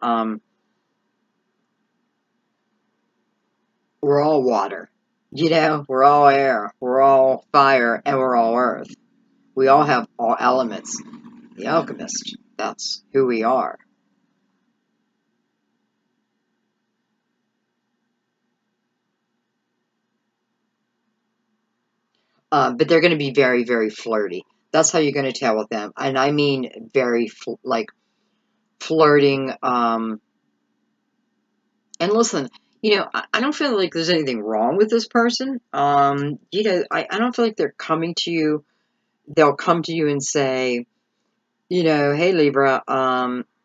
we're all water. You know, we're all air, we're all fire, and we're all earth. We all have all elements. The alchemist, that's who we are. But they're going to be very, very flirty. That's how you're going to tell with them. And I mean very, like, flirting. And listen, you know, I don't feel like there's anything wrong with this person. You know, I don't feel like they're coming to you. They'll come to you and say, you know, hey, Libra,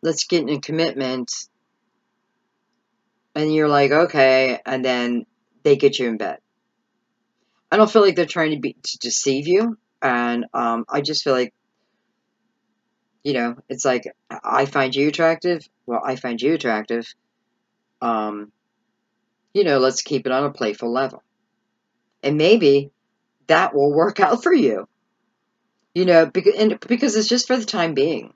let's get in a commitment. And you're like, okay. And then they get you in bed. I don't feel like they're trying to deceive you. And I just feel like, you know, it's like, I find you attractive. Well, I find you attractive. Um, you know, let's keep it on a playful level. And maybe that will work out for you. You know, because it's just for the time being.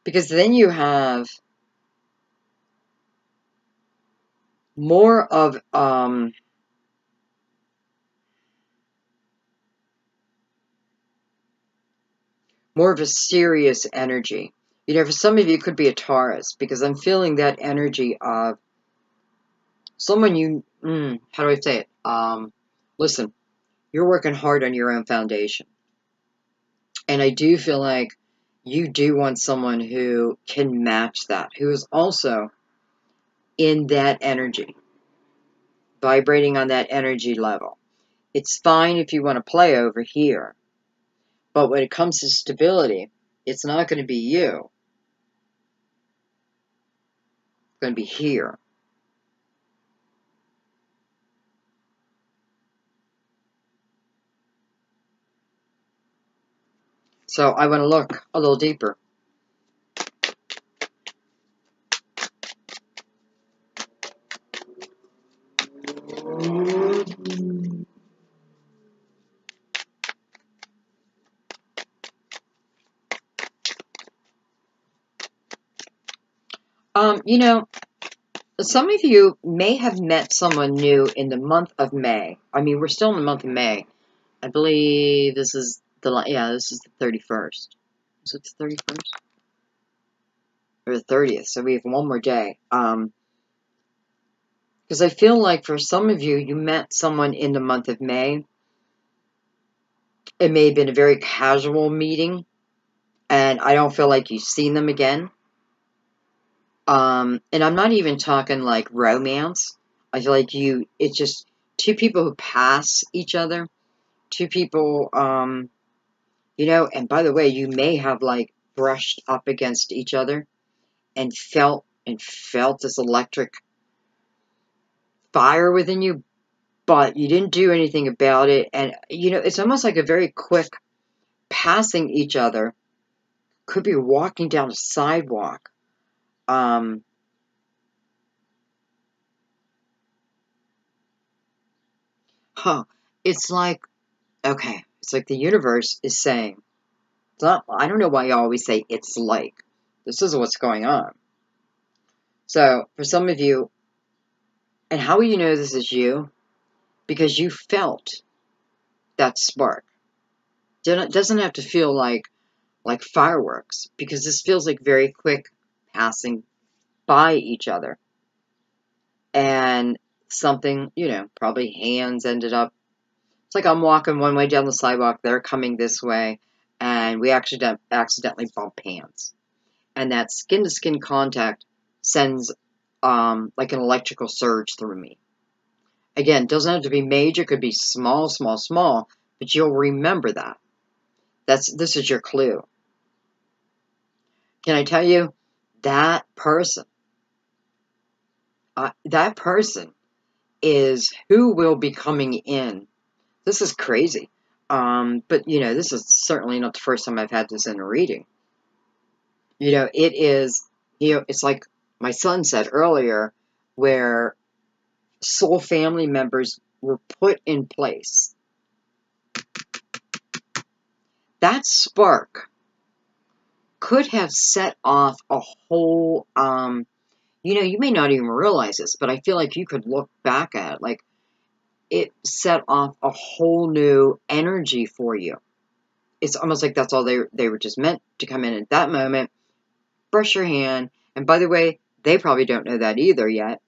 Because then you have more of, more of a serious energy. You know, for some of you, it could be a Taurus, because I'm feeling that energy of someone you, how do I say it? Listen, you're working hard on your own foundation. And I do feel like you do want someone who can match that, who is also in that energy, vibrating on that energy level. It's fine if you want to play over here, but when it comes to stability, it's not going to be you. It's going to be here. So I want to look a little deeper. You know, some of you may have met someone new in the month of May. I mean, we're still in the month of May. I believe this is this is the 31st. Is it the 31st? Or the 30th, so we have one more day. Because I feel like for some of you, you met someone in the month of May. It may have been a very casual meeting, and I don't feel like you've seen them again. And I'm not even talking like romance. I feel like it's just two people who pass each other. Two people, you know, and by the way, you may have like brushed up against each other and felt this electric fire within you, but you didn't do anything about it. And, you know, it's almost like a very quick passing each other. Could be walking down a sidewalk. It's like, okay, it's like the universe is saying, it's not, I don't know why you always say it's like. This is what's going on. So, for some of you, and how will you know this is you? Because you felt that spark. It doesn't have to feel like fireworks, because this feels like very quick passing by each other. And something, you know, probably hands ended up. It's like I'm walking one way down the sidewalk, they're coming this way, and we accidentally bump hands. And that skin-to-skin contact sends like an electrical surge through me. Again, it doesn't have to be major, it could be small, small, small, but you'll remember that. This is your clue. Can I tell you, that person is who will be coming in. This is crazy. But, you know, this is certainly not the first time I've had this in a reading. You know, it is, you know, it's like my son said earlier, where soul family members were put in place. That spark could have set off a whole, you know, you may not even realize this, but I feel like you could look back at it, like it set off a whole new energy for you. It's almost like that's all they were just meant to come in at that moment, brush your hand, and by the way, they probably don't know that either yet,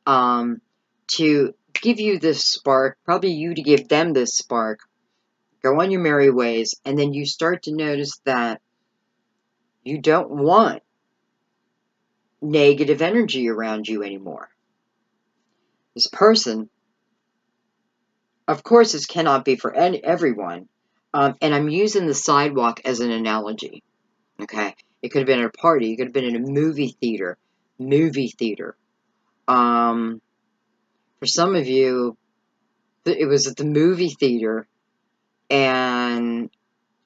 to give you this spark, probably you to give them this spark, go on your merry ways, and then you start to notice that you don't want negative energy around you anymore. This person, of course, this cannot be for everyone, and I'm using the sidewalk as an analogy, okay? It could have been at a party, it could have been in a movie theater. For some of you, it was at the movie theater, and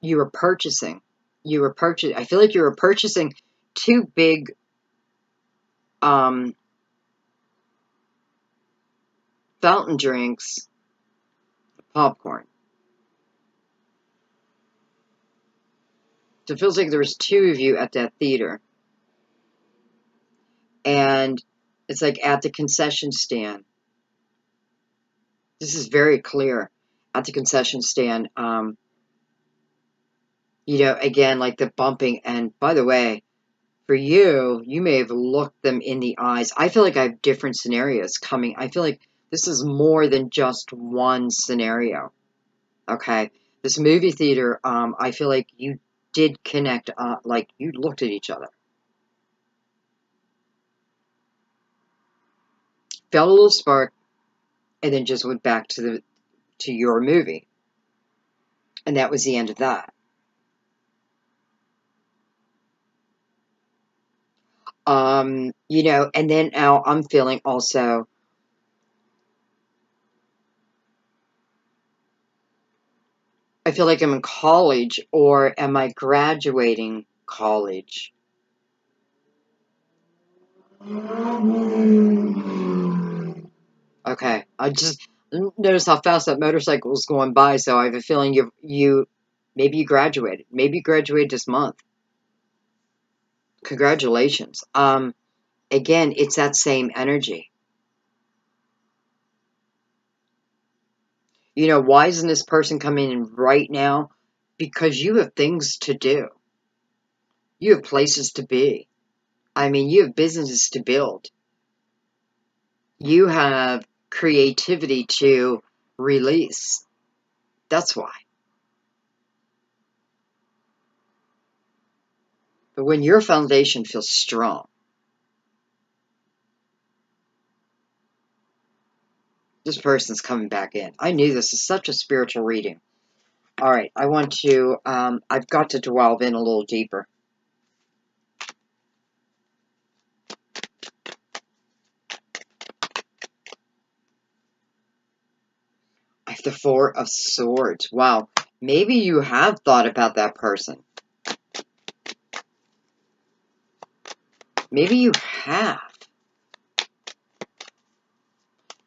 you were purchasing. I feel like you were purchasing two big fountain drinks, popcorn. So it feels like there was two of you at that theater. And it's like at the concession stand. This is very clear. At the concession stand, you know, again, like the bumping. And by the way, for you, you may have looked them in the eyes. I feel like I have different scenarios coming. I feel like this is more than just one scenario. Okay? This movie theater, I feel like you did connect, like you looked at each other. Felt a little spark, and then just went back to your movie. And that was the end of that. You know, and then now I'm feeling also I feel like I'm in college, or am I graduating college? Okay, I just noticed how fast that motorcycle was going by, so I have a feeling maybe you graduated. Maybe you graduated this month. Congratulations. Again, it's that same energy. You know, why isn't this person coming in right now? Because you have things to do. You have places to be. I mean, you have businesses to build. You have creativity to release. That's why. But when your foundation feels strong, this person's coming back in. I knew this is such a spiritual reading. All right, I want to, I've got to delve in a little deeper. I have the Four of Swords. Wow, maybe you have thought about that person. Maybe you have.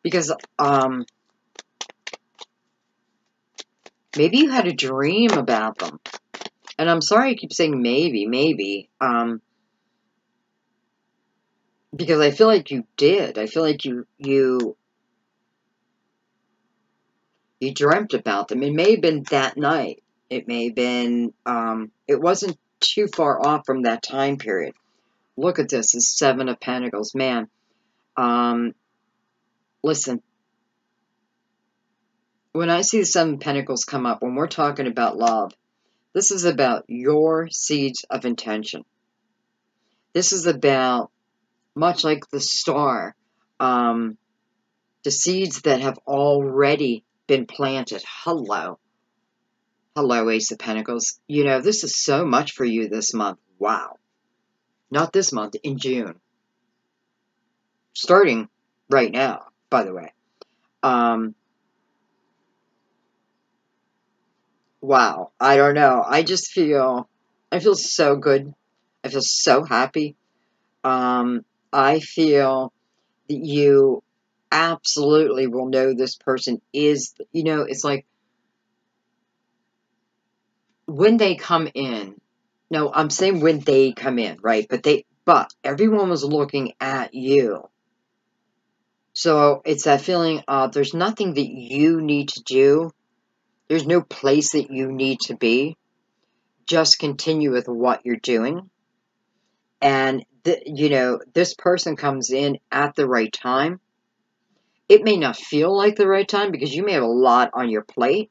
Because, maybe you had a dream about them. And I'm sorry I keep saying maybe, because I feel like you did. I feel like you dreamt about them. It may have been that night. It may have been, it wasn't too far off from that time period. Look at this, it's Seven of Pentacles. Man, listen, when I see the Seven of Pentacles come up, when we're talking about love, this is about your seeds of intention. This is about, much like the star, the seeds that have already been planted. Hello, Ace of Pentacles. You know, this is so much for you this month. Wow. Not this month, in June. Starting right now, by the way. Wow. I don't know. I feel so good. I feel so happy. I feel that you absolutely will know this person is, you know, it's like when they come in. No, I'm saying when they come in, right? But everyone was looking at you. So it's that feeling of there's nothing that you need to do. There's no place that you need to be. Just continue with what you're doing. And, you know, this person comes in at the right time. It may not feel like the right time because you may have a lot on your plate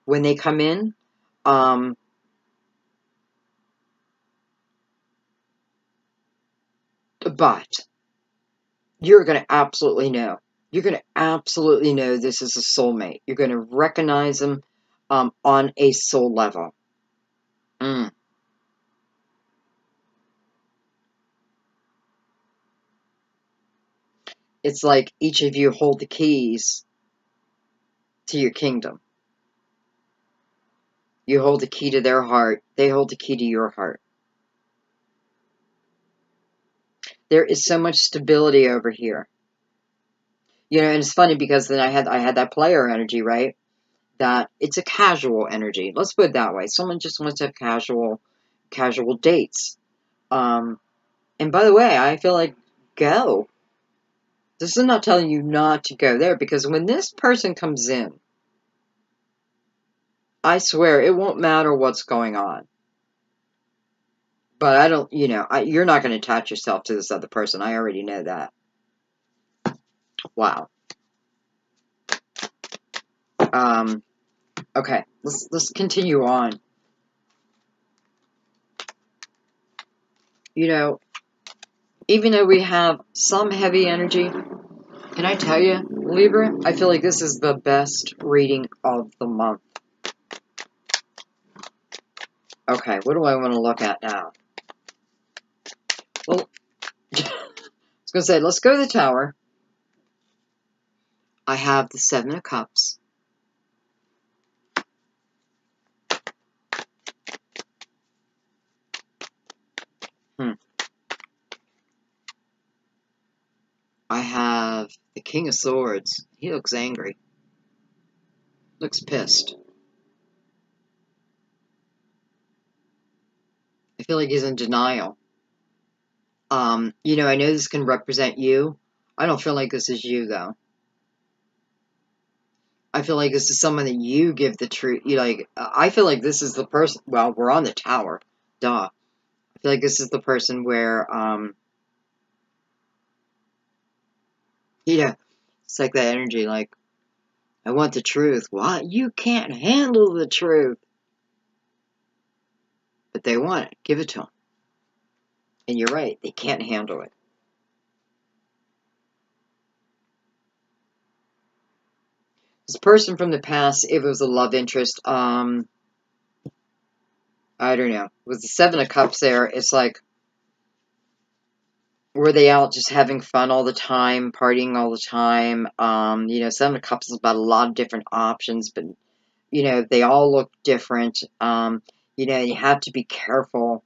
when they come in. But you're going to absolutely know. You're going to absolutely know this is a soulmate. You're going to recognize them on a soul level. It's like each of you hold the keys to your kingdom. You hold the key to their heart. They hold the key to your heart. There is so much stability over here. You know, and it's funny because then I had that player energy, right? That it's a casual energy. Let's put it that way. Someone just wants to have casual dates. And by the way, I feel like go. This is not telling you not to go there, because when this person comes in, I swear it won't matter what's going on. But I don't, you know, you're not going to attach yourself to this other person. I already know that. Wow. Okay, let's continue on. You know, even though we have some heavy energy, can I tell you, Libra, I feel like this is the best reading of the month. Okay, what do I want to look at now? Well, I was going to say, let's go to the Tower. I have the Seven of Cups. I have the King of Swords. He looks angry. Looks pissed. I feel like he's in denial. You know, I know this can represent you. I don't feel like this is you, though. I feel like this is someone that you give the truth. You like. I feel like this is the person. Well, we're on the tower. Duh. I feel like this is the person where, yeah, it's like that energy. Like, I want the truth. What? You can't handle the truth. But they want it. Give it to them. And you're right. They can't handle it. This person from the past, if it was a love interest, I don't know. With the Seven of Cups there, it's like, were they out just having fun all the time, partying all the time? You know, Seven of Cups is about a lot of different options, but, you know, they all look different. You know, you have to be careful.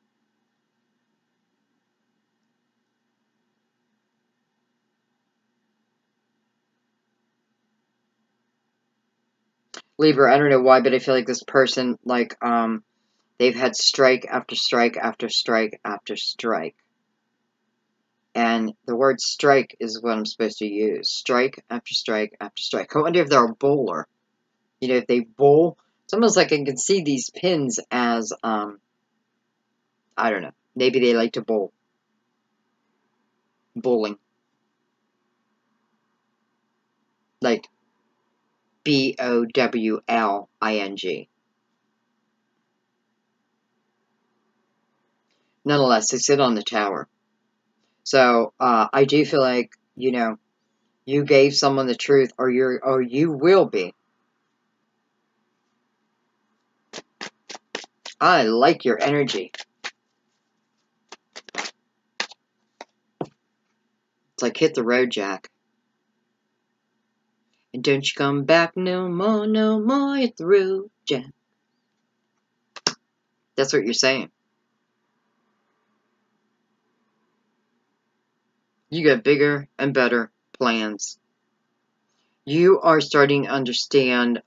Libra, I don't know why, but I feel like this person, like, they've had strike after strike after strike after strike. And the word strike is what I'm supposed to use. Strike after strike after strike. I wonder if they're a bowler. You know, if they bowl, it's almost like I can see these pins as, I don't know. Maybe they like to bowl. Bowling. Like, B-O-W-L-I-N-G. Nonetheless, they sit on the tower. So, I do feel like, you know, you gave someone the truth, or you will be. I like your energy. It's like hit the road, Jack. And don't you come back no more, hit the road, Jack. That's what you're saying. You got bigger and better plans. You are starting to understand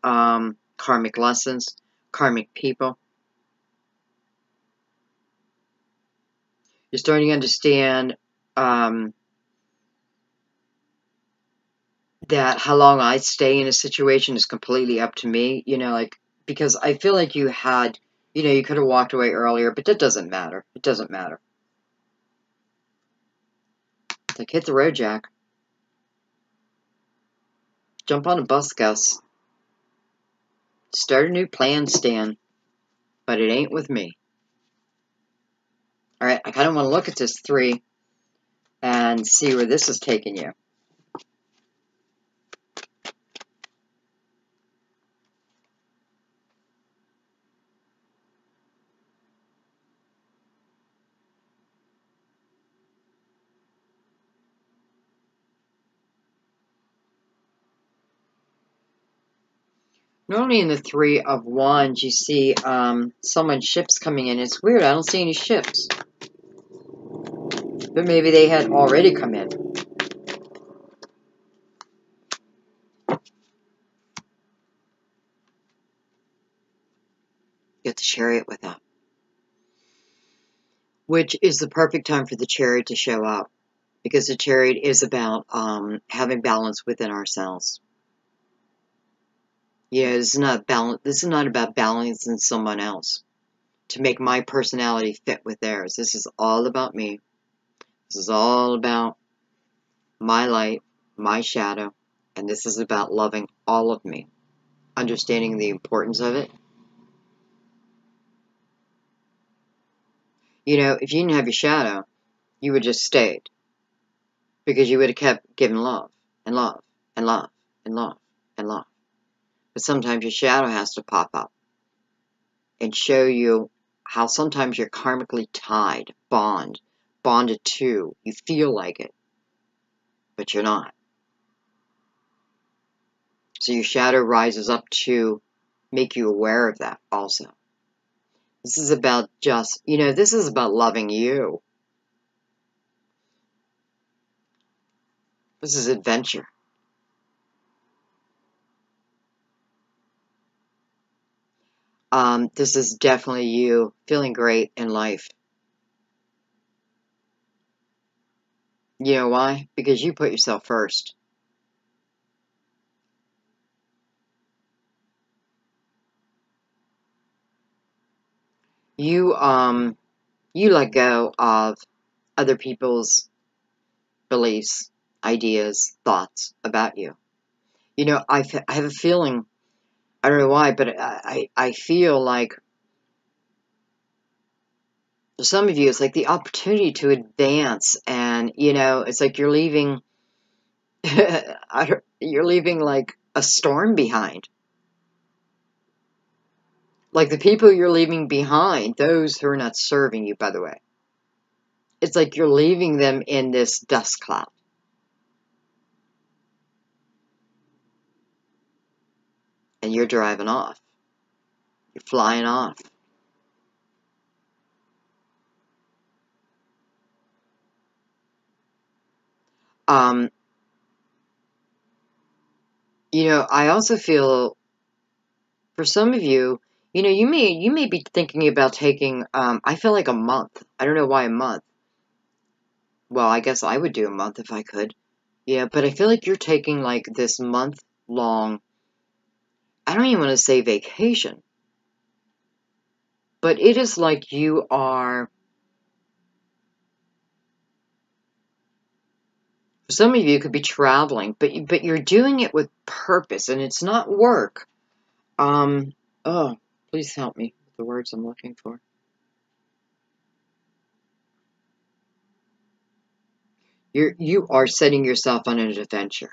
karmic lessons, karmic people. You're starting to understand that how long I stay in a situation is completely up to me. You know, like, because I feel like you had, you know, you could have walked away earlier, but that doesn't matter. It doesn't matter. It's like, hit the road, Jack. Jump on a bus, Gus. Start a new plan, Stan. But it ain't with me. Alright, I kind of want to look at this 3 and see where this is taking you. Normally in the 3 of Wands, you see someone's ships coming in. It's weird, I don't see any ships. But maybe they had already come in. Get the Chariot with that. Which is the perfect time for the Chariot to show up. Because the Chariot is about having balance within ourselves. Yeah, this is not about balancing someone else to make my personality fit with theirs. This is all about me. This is all about my light, my shadow, and this is about loving all of me, understanding the importance of it. You know, if you didn't have your shadow, you would just stayed, because you would have kept giving love, and love, and love, and love, and love. But sometimes your shadow has to pop up and show you how sometimes you're karmically tied, bonded to. You feel like it, but you're not. So your shadow rises up to make you aware of that also. This is about just, you know, this is about loving you. This is adventure. This is definitely you feeling great in life. You know why? Because you put yourself first. You let go of other people's beliefs, ideas, thoughts about you. You know, I have a feeling, I don't know why, but I feel like for some of you, it's like the opportunity to advance, and, you know, it's like you're leaving, you're leaving like a storm behind. Like the people you're leaving behind, those who are not serving you, by the way. It's like you're leaving them in this dust cloud. And you're driving off. You're flying off. You know, I also feel for some of you, you know, you may be thinking about taking, I feel like a month. I don't know why a month. Well, I guess I would do a month if I could. Yeah, but I feel like you're taking like this month-long, I don't even want to say vacation, but it is like you are, some of you could be traveling, but you're doing it with purpose, and it's not work. Oh, please help me with the words I'm looking for. You are setting yourself on an adventure.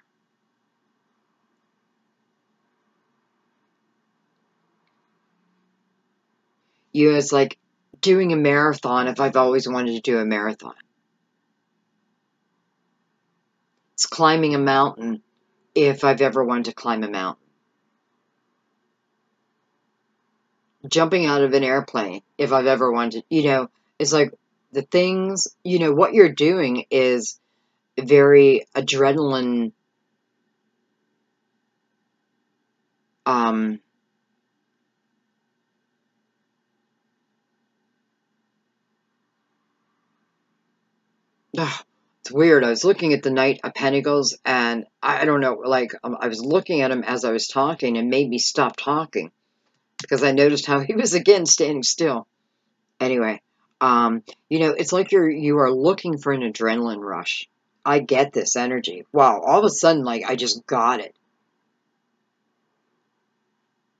It's like doing a marathon if I've always wanted to do a marathon. It's climbing a mountain if I've ever wanted to climb a mountain. Jumping out of an airplane if I've ever wanted, you know, it's like the things, you know, what you're doing is very adrenaline, um, it's weird. I was looking at the Knight of Pentacles, and I don't know, like, I was looking at him as I was talking and made me stop talking because I noticed how he was again standing still. Anyway, you know, it's like you are looking for an adrenaline rush. I get this energy. Wow, all of a sudden, like, I just got it.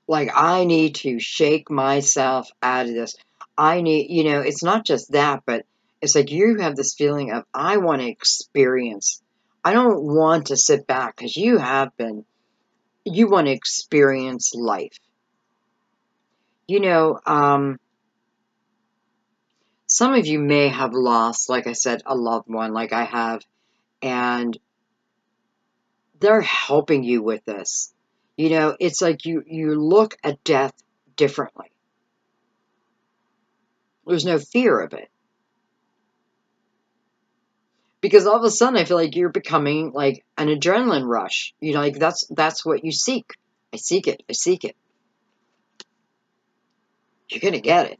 Like, I need to shake myself out of this. I need, you know, it's not just that, but it's like you have this feeling of, I want to experience. I don't want to sit back because you have been, you want to experience life. You know, some of you may have lost, like I said, a loved one, like I have, and they're helping you with this. You know, it's like you look at death differently. There's no fear of it. Because all of a sudden I feel like you're becoming like an adrenaline rush. You know, like that's what you seek. I seek it. I seek it. You're going to get it.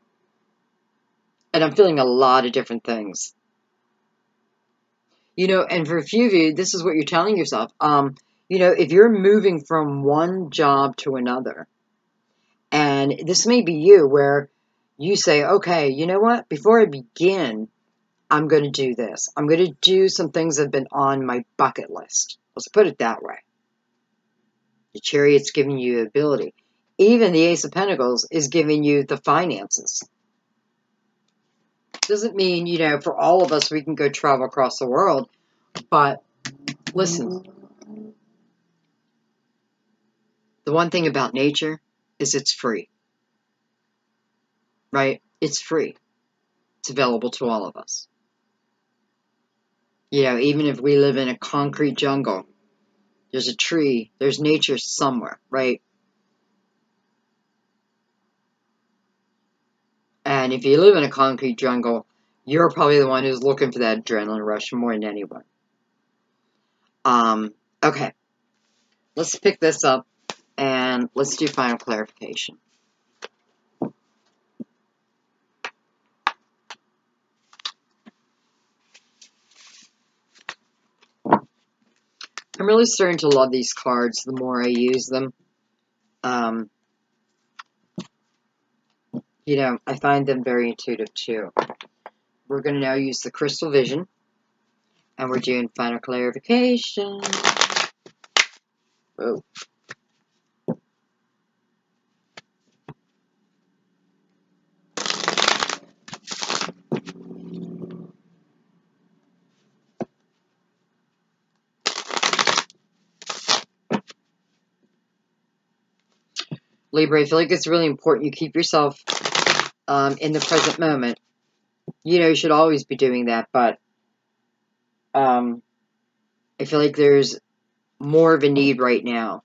And I'm feeling a lot of different things. You know, and for a few of you, this is what you're telling yourself. You know, if you're moving from one job to another, and this may be you where you say, okay, you know what? Before I begin, I'm going to do this. I'm going to do some things that have been on my bucket list. Let's put it that way. The Chariot's giving you the ability. Even the Ace of Pentacles is giving you the finances. Doesn't mean, you know, for all of us, we can go travel across the world. But listen, the one thing about nature is it's free. Right? It's free. It's available to all of us. You know, even if we live in a concrete jungle, there's a tree, there's nature somewhere, right? And if you live in a concrete jungle, you're probably the one who's looking for that adrenaline rush more than anyone. Okay. Let's pick this up and let's do final clarification. I'm really starting to love these cards the more I use them. You know, I find them very intuitive too. We're going to now use the crystal vision, and we're doing final clarification. Oh. Libra, I feel like it's really important you keep yourself in the present moment. You know, you should always be doing that, but I feel like there's more of a need right now.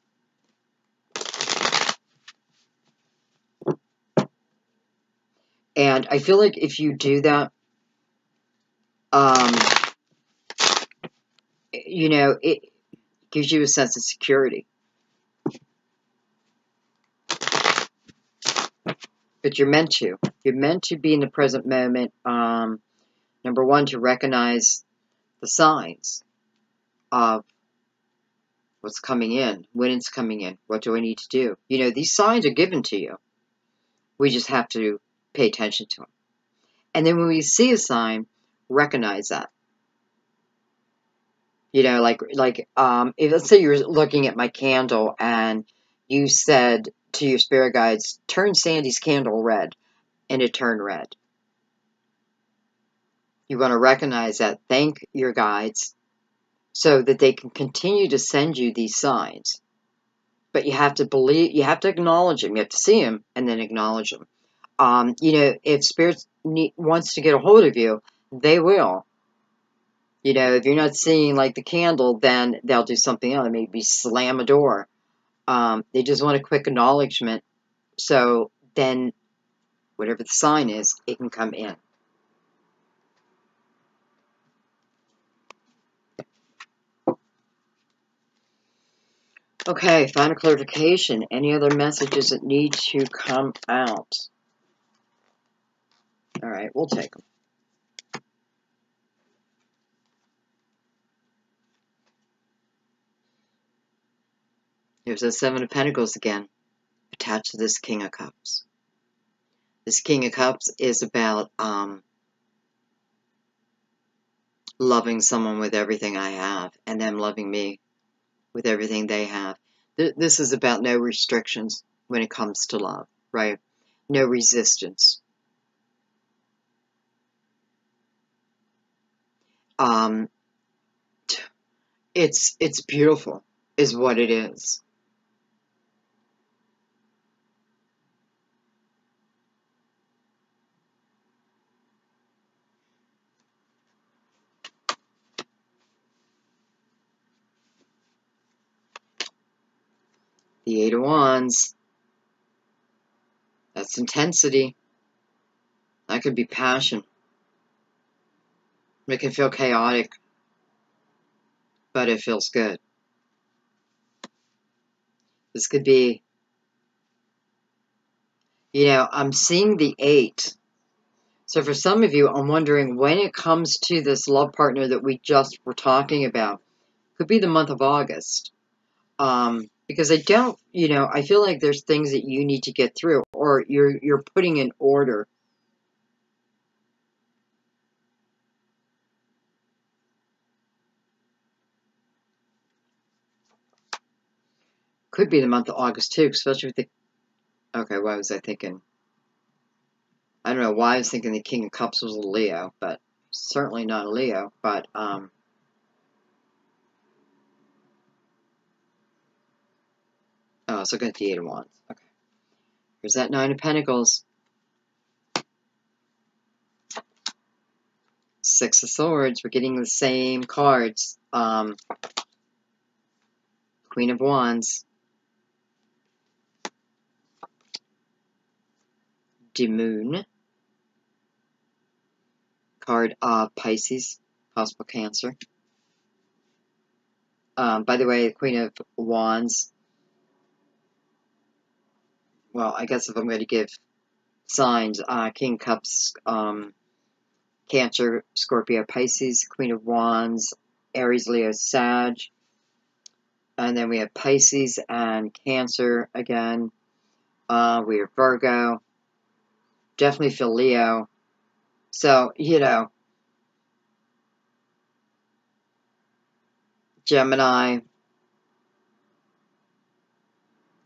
And I feel like if you do that, you know, it gives you a sense of security. But you're meant to. You're meant to be in the present moment. Number one, to recognize the signs of what's coming in, when it's coming in, what do I need to do? You know, these signs are given to you. We just have to pay attention to them. And then when we see a sign, recognize that. You know, if let's say you're looking at my candle and you said to your spirit guides, turn Sandy's candle red, and it turned red. You want to recognize that, thank your guides, so that they can continue to send you these signs. But you have to believe, you have to acknowledge them, you have to see them, and then acknowledge them. You know, if Spirit wants to get a hold of you, they will. You know, if you're not seeing, like, the candle, then they'll do something else. Maybe slam a door. They just want a quick acknowledgement. So then, whatever the sign is, it can come in. Okay, final clarification. Any other messages that need to come out? All right, we'll take them. Here's the Seven of Pentacles again, attached to this King of Cups. This King of Cups is about loving someone with everything I have, and them loving me with everything they have. This is about no restrictions when it comes to love, right? No resistance. It's beautiful, is what it is. The Eight of Wands. That's intensity. That could be passion. It can feel chaotic, but it feels good. This could be, you know, I'm seeing the 8. So for some of you, I'm wondering when it comes to this love partner that we just were talking about, could be the month of August. Because I don't, you know, I feel like there's things that you need to get through, or you're putting in order. Could be the month of August too, especially with the, okay, what was I thinking? I don't know why I was thinking the King of Cups was a Leo, but certainly not a Leo, but, oh, I was looking at the Eight of Wands. Okay. Here's that Nine of Pentacles. Six of Swords. We're getting the same cards. Queen of Wands. The Moon. Card of Pisces. Possible Cancer. By the way, the Queen of Wands. Well, I guess if I'm going to give signs, King Cups, Cancer, Scorpio, Pisces, Queen of Wands, Aries, Leo, Sag. And then we have Pisces and Cancer again. We have Virgo. Definitely feel Leo. So, you know, Gemini.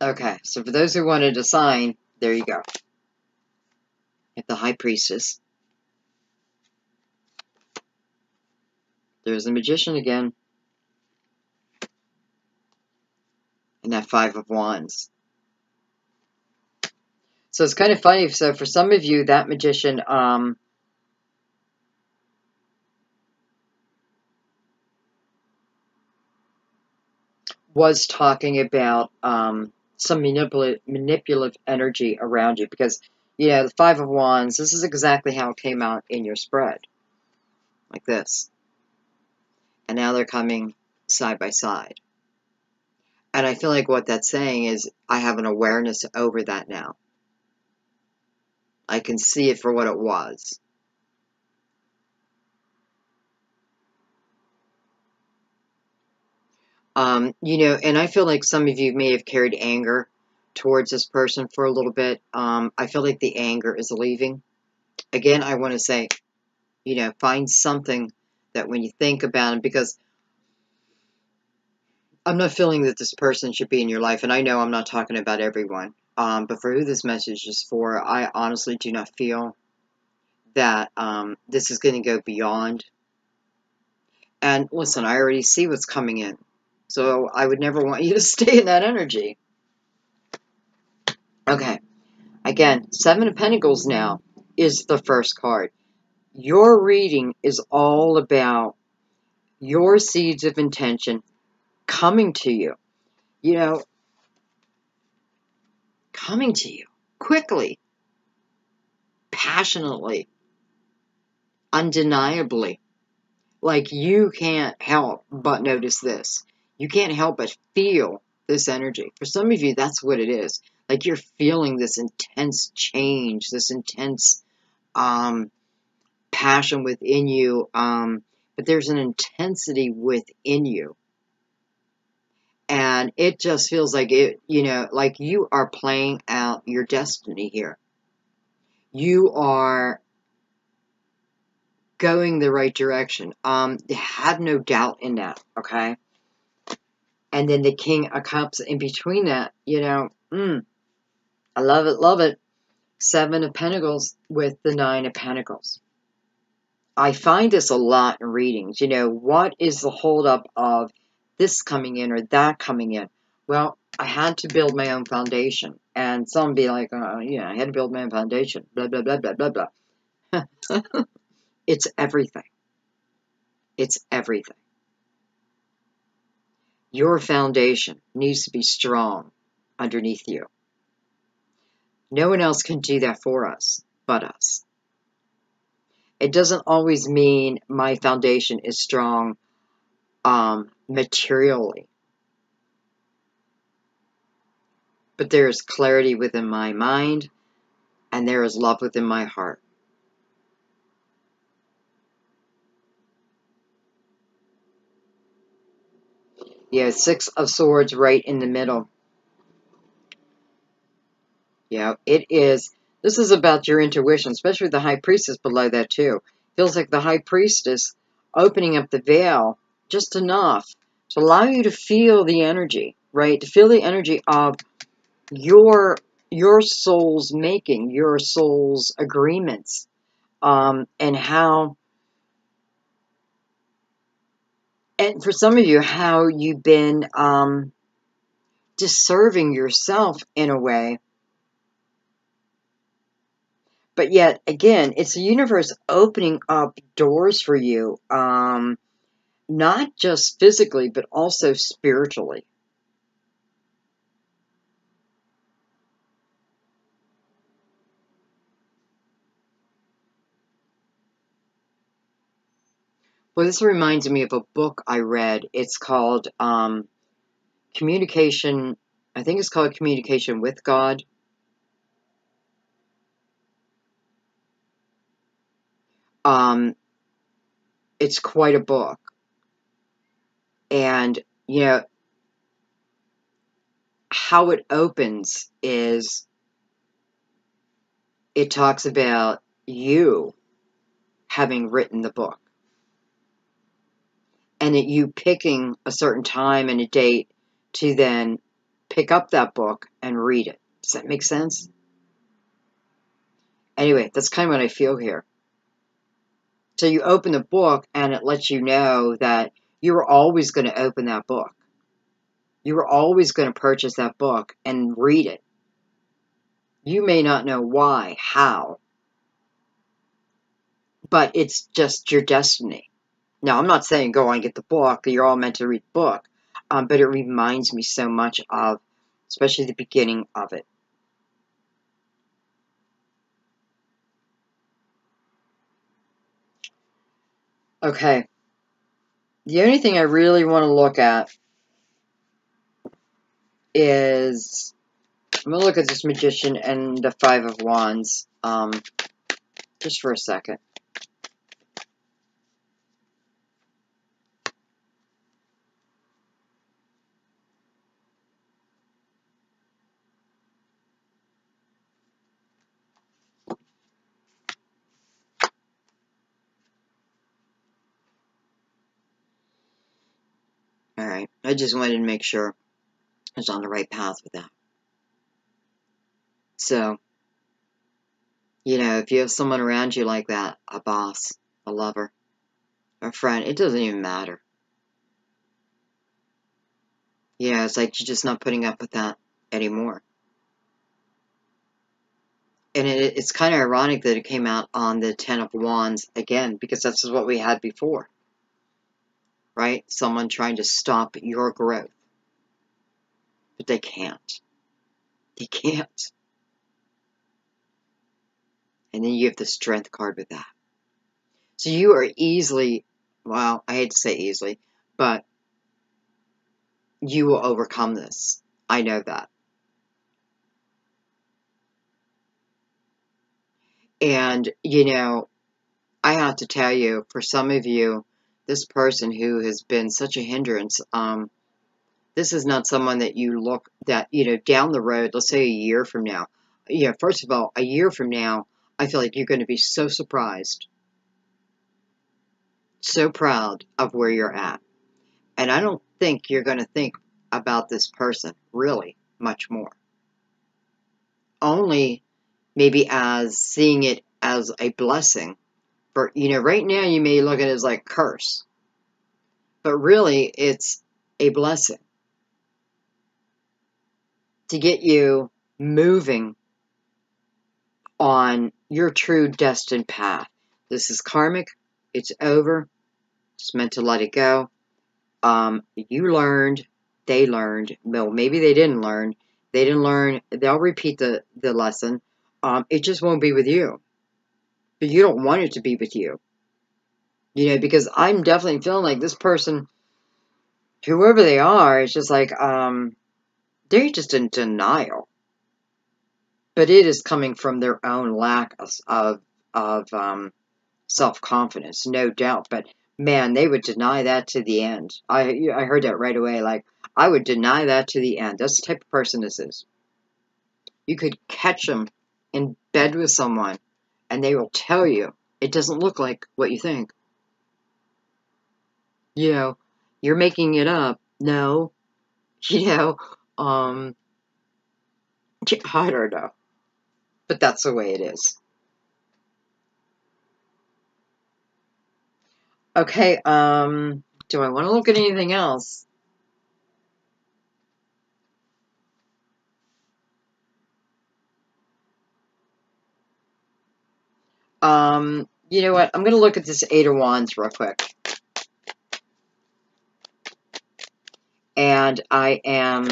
Okay, so for those who wanted a sign, there you go. At the High Priestess. There's the Magician again. And that Five of Wands. So it's kind of funny. So for some of you, that Magician, was talking about some manipulative energy around you. Because, you know, the Five of Wands, this is exactly how it came out in your spread. Like this. And now they're coming side by side. And I feel like what that's saying is I have an awareness over that now. I can see it for what it was. You know, and I feel like some of you may have carried anger towards this person for a little bit. I feel like the anger is leaving. Again, I want to say, you know, find something that when you think about it, because I'm not feeling that this person should be in your life, and I know I'm not talking about everyone, but for who this message is for, I honestly do not feel that this is going to go beyond. And listen, I already see what's coming in, so I would never want you to stay in that energy. Okay, again, Seven of Pentacles now is the first card. Your reading is all about your seeds of intention coming to you. You know, coming to you quickly, passionately, undeniably. Like you can't help but notice this. You can't help but feel this energy. For some of you, that's what it is. Like you're feeling this intense change, this intense passion within you. But there's an intensity within you. And it just feels like it, you know, like you are playing out your destiny here. You are going the right direction. Have no doubt in that, okay? And then the King of Cups in between that, you know, I love it, love it. Seven of Pentacles with the Nine of Pentacles. I find this a lot in readings. You know, what is the holdup of this coming in or that coming in? Well, I had to build my own foundation. And some be like, yeah, I had to build my own foundation. Blah, blah, blah, blah, blah, blah. It's everything. It's everything. Your foundation needs to be strong underneath you. No one else can do that for us but us. It doesn't always mean my foundation is strong materially. But there is clarity within my mind and there is love within my heart. Yeah, Six of Swords right in the middle. Yeah, it is. This is about your intuition, especially the High Priestess below that too. Feels like the High Priestess opening up the veil just enough to allow you to feel the energy, right? To feel the energy of your soul's making, your soul's agreements, and how, and for some of you, how you've been disserving yourself in a way. But yet, again, it's the universe opening up doors for you, not just physically, but also spiritually. Well, this reminds me of a book I read. It's called Communication. I think it's called Communication with God. It's quite a book. And, you know, how it opens is it talks about you having written the book. And that you picking a certain time and a date to then pick up that book and read it. Does that make sense? Anyway, that's kind of what I feel here. So you open the book and it lets you know that you were always going to open that book. You were always going to purchase that book and read it. You may not know why, how, but it's just your destiny. Now, I'm not saying go and get the book. You're all meant to read the book. But it reminds me so much of, especially the beginning of it. Okay. The only thing I really want to look at is, I'm going to look at this Magician and the Five of Wands, just for a second. Alright, I just wanted to make sure I was on the right path with that. So, you know, if you have someone around you like that, a boss, a lover, a friend, it doesn't even matter. Yeah, it's like you're just not putting up with that anymore. And it's kind of ironic that it came out on the Ten of Wands again, because that's what we had before. Right? Someone trying to stop your growth. But they can't. They can't. And then you have the Strength card with that. So you are easily, well, I hate to say easily, but you will overcome this. I know that. And, you know, I have to tell you, for some of you, this person who has been such a hindrance, this is not someone that you look, that, you know, down the road, let's say a year from now. You know, first of all, a year from now, I feel like you're going to be so surprised, so proud of where you're at. And I don't think you're going to think about this person really much more. Only maybe as seeing it as a blessing. For, you know, right now you may look at it as like curse. But really, it's a blessing to get you moving on your true destined path. This is karmic. It's over. It's meant to let it go. You learned. They learned. Well, maybe they didn't learn. They didn't learn. They'll repeat the lesson. It just won't be with you. But you don't want it to be with you. You know, because I'm definitely feeling like this person, whoever they are, is just like, they're just in denial. But it is coming from their own lack of self-confidence, no doubt. But man, they would deny that to the end. I heard that right away. Like, I would deny that to the end. That's the type of person this is. You could catch them in bed with someone, and they will tell you it doesn't look like what you think. You know, you're making it up. No, you know, I don't know, but that's the way it is. Okay, do I want to look at anything else? You know what? I'm going to look at this Eight of Wands real quick. And I am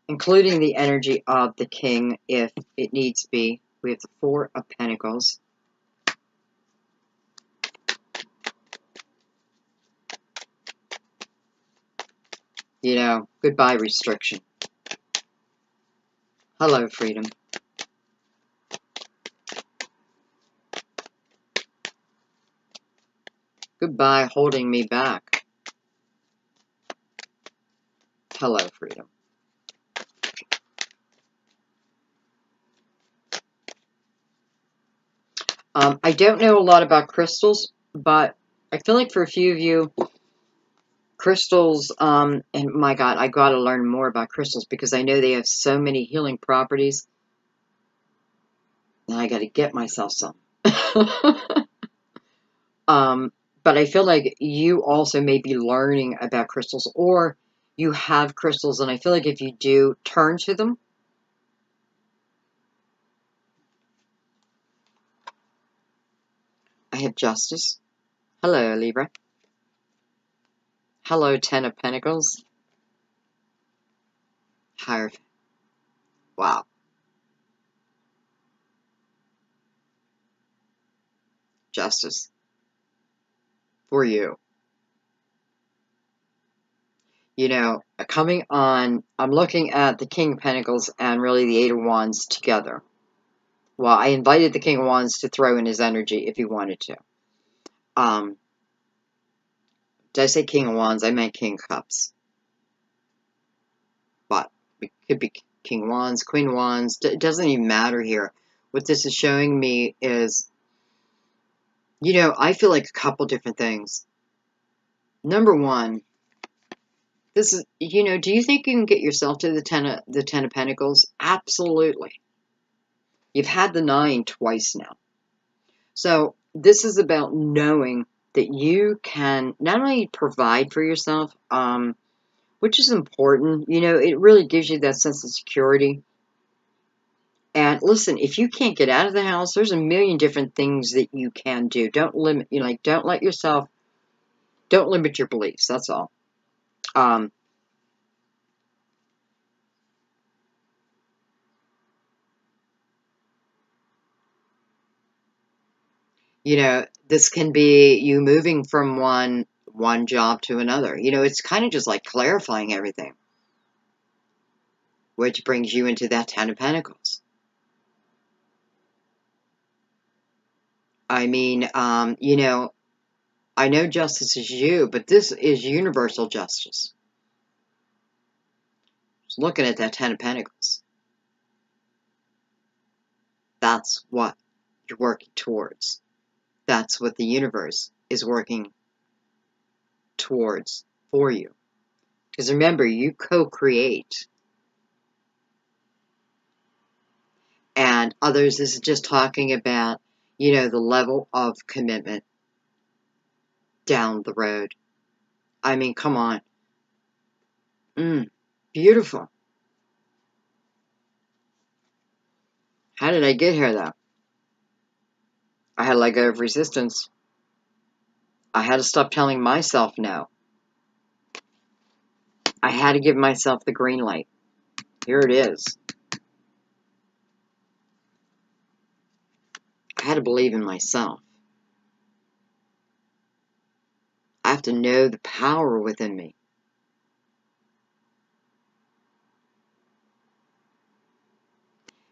including the energy of the King if it needs to be. We have the Four of Pentacles. You know, goodbye restriction. Hello, freedom. Goodbye holding me back. Hello, freedom. I don't know a lot about crystals, but I feel like for a few of you, crystals, and my God, I got to learn more about crystals because I know they have so many healing properties. And I got to get myself some. But I feel like you also may be learning about crystals, or you have crystals, and I feel like if you do, turn to them. I have justice. Hello, Libra. Hello, Ten of Pentacles. Hierophant. Wow. Justice. For you. You know, coming on, I'm looking at the King of Pentacles and really the Eight of Wands together. Well, I invited the King of Wands to throw in his energy if he wanted to. Did I say King of Wands? I meant King of Cups. But it could be King of Wands, Queen of Wands. It doesn't even matter here. What this is showing me is, you know, I feel like a couple different things. Number one, this is, you know, do you think you can get yourself to the Ten of Pentacles? Absolutely. You've had the 9 twice now. So this is about knowing that you can not only provide for yourself, which is important, you know, it really gives you that sense of security. And listen, if you can't get out of the house, there's a million different things that you can do. Don't limit, you know, like, don't limit your beliefs. That's all. You know, this can be you moving from one job to another. You know, it's kind of just like clarifying everything, which brings you into that Ten of Pentacles. I mean, you know, I know justice is you, but this is universal justice. Just looking at that Ten of Pentacles. That's what you're working towards. That's what the universe is working towards for you. Because remember, you co-create. And others, this is just talking about, you know, the level of commitment down the road. I mean, come on. Beautiful. How did I get here, though? I had to let go of resistance. I had to stop telling myself no. I had to give myself the green light. Here it is. I had to believe in myself. I have to know the power within me.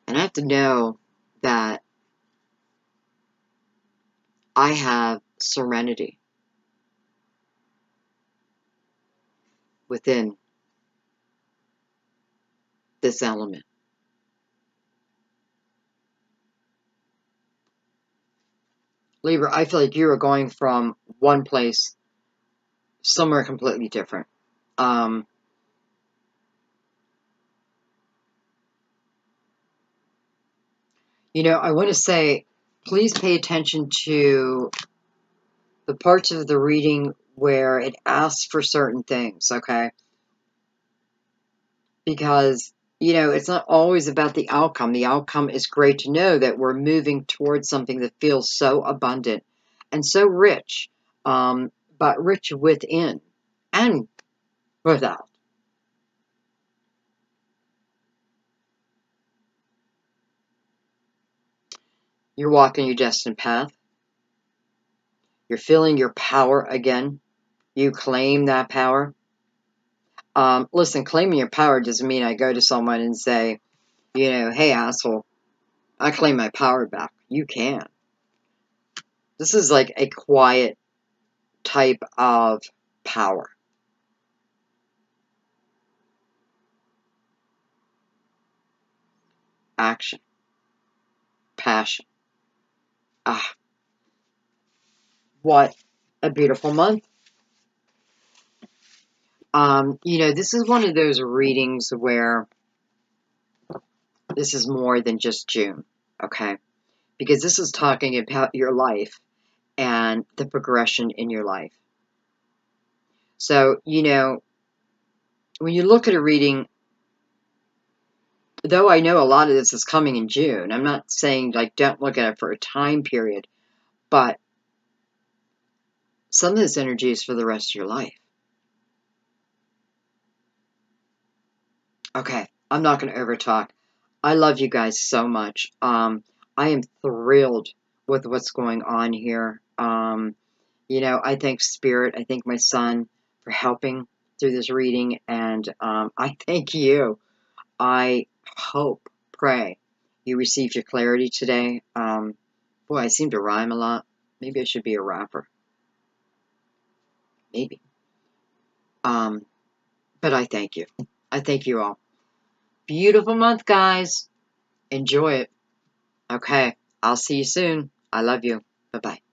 And I have to know that I have serenity within this element. Libra, I feel like you are going from one place somewhere completely different. You know, I want to say, please pay attention to the parts of the reading where it asks for certain things, okay? Because, you know, it's not always about the outcome. The outcome is great to know that we're moving towards something that feels so abundant and so rich, but rich within and without. You're walking your destined path. You're feeling your power again. You claim that power. Listen, claiming your power doesn't mean I go to someone and say, you know, hey, asshole, I claim my power back. You can. This is like a quiet type of power. Action. Passion. Ah, what a beautiful month. You know, this is one of those readings where this is more than just June, okay? Because this is talking about your life and the progression in your life. So, you know, when you look at a reading, though I know a lot of this is coming in June, I'm not saying, like, don't look at it for a time period, but some of this energy is for the rest of your life. Okay, I'm not going to overtalk. I love you guys so much. I am thrilled with what's going on here. You know, I thank Spirit, I thank my son for helping through this reading, and I thank you. I hope, pray, you received your clarity today. Boy, I seem to rhyme a lot. Maybe I should be a rapper. Maybe. But I thank you. I thank you all. Beautiful month, guys. Enjoy it. Okay, I'll see you soon. I love you. Bye-bye.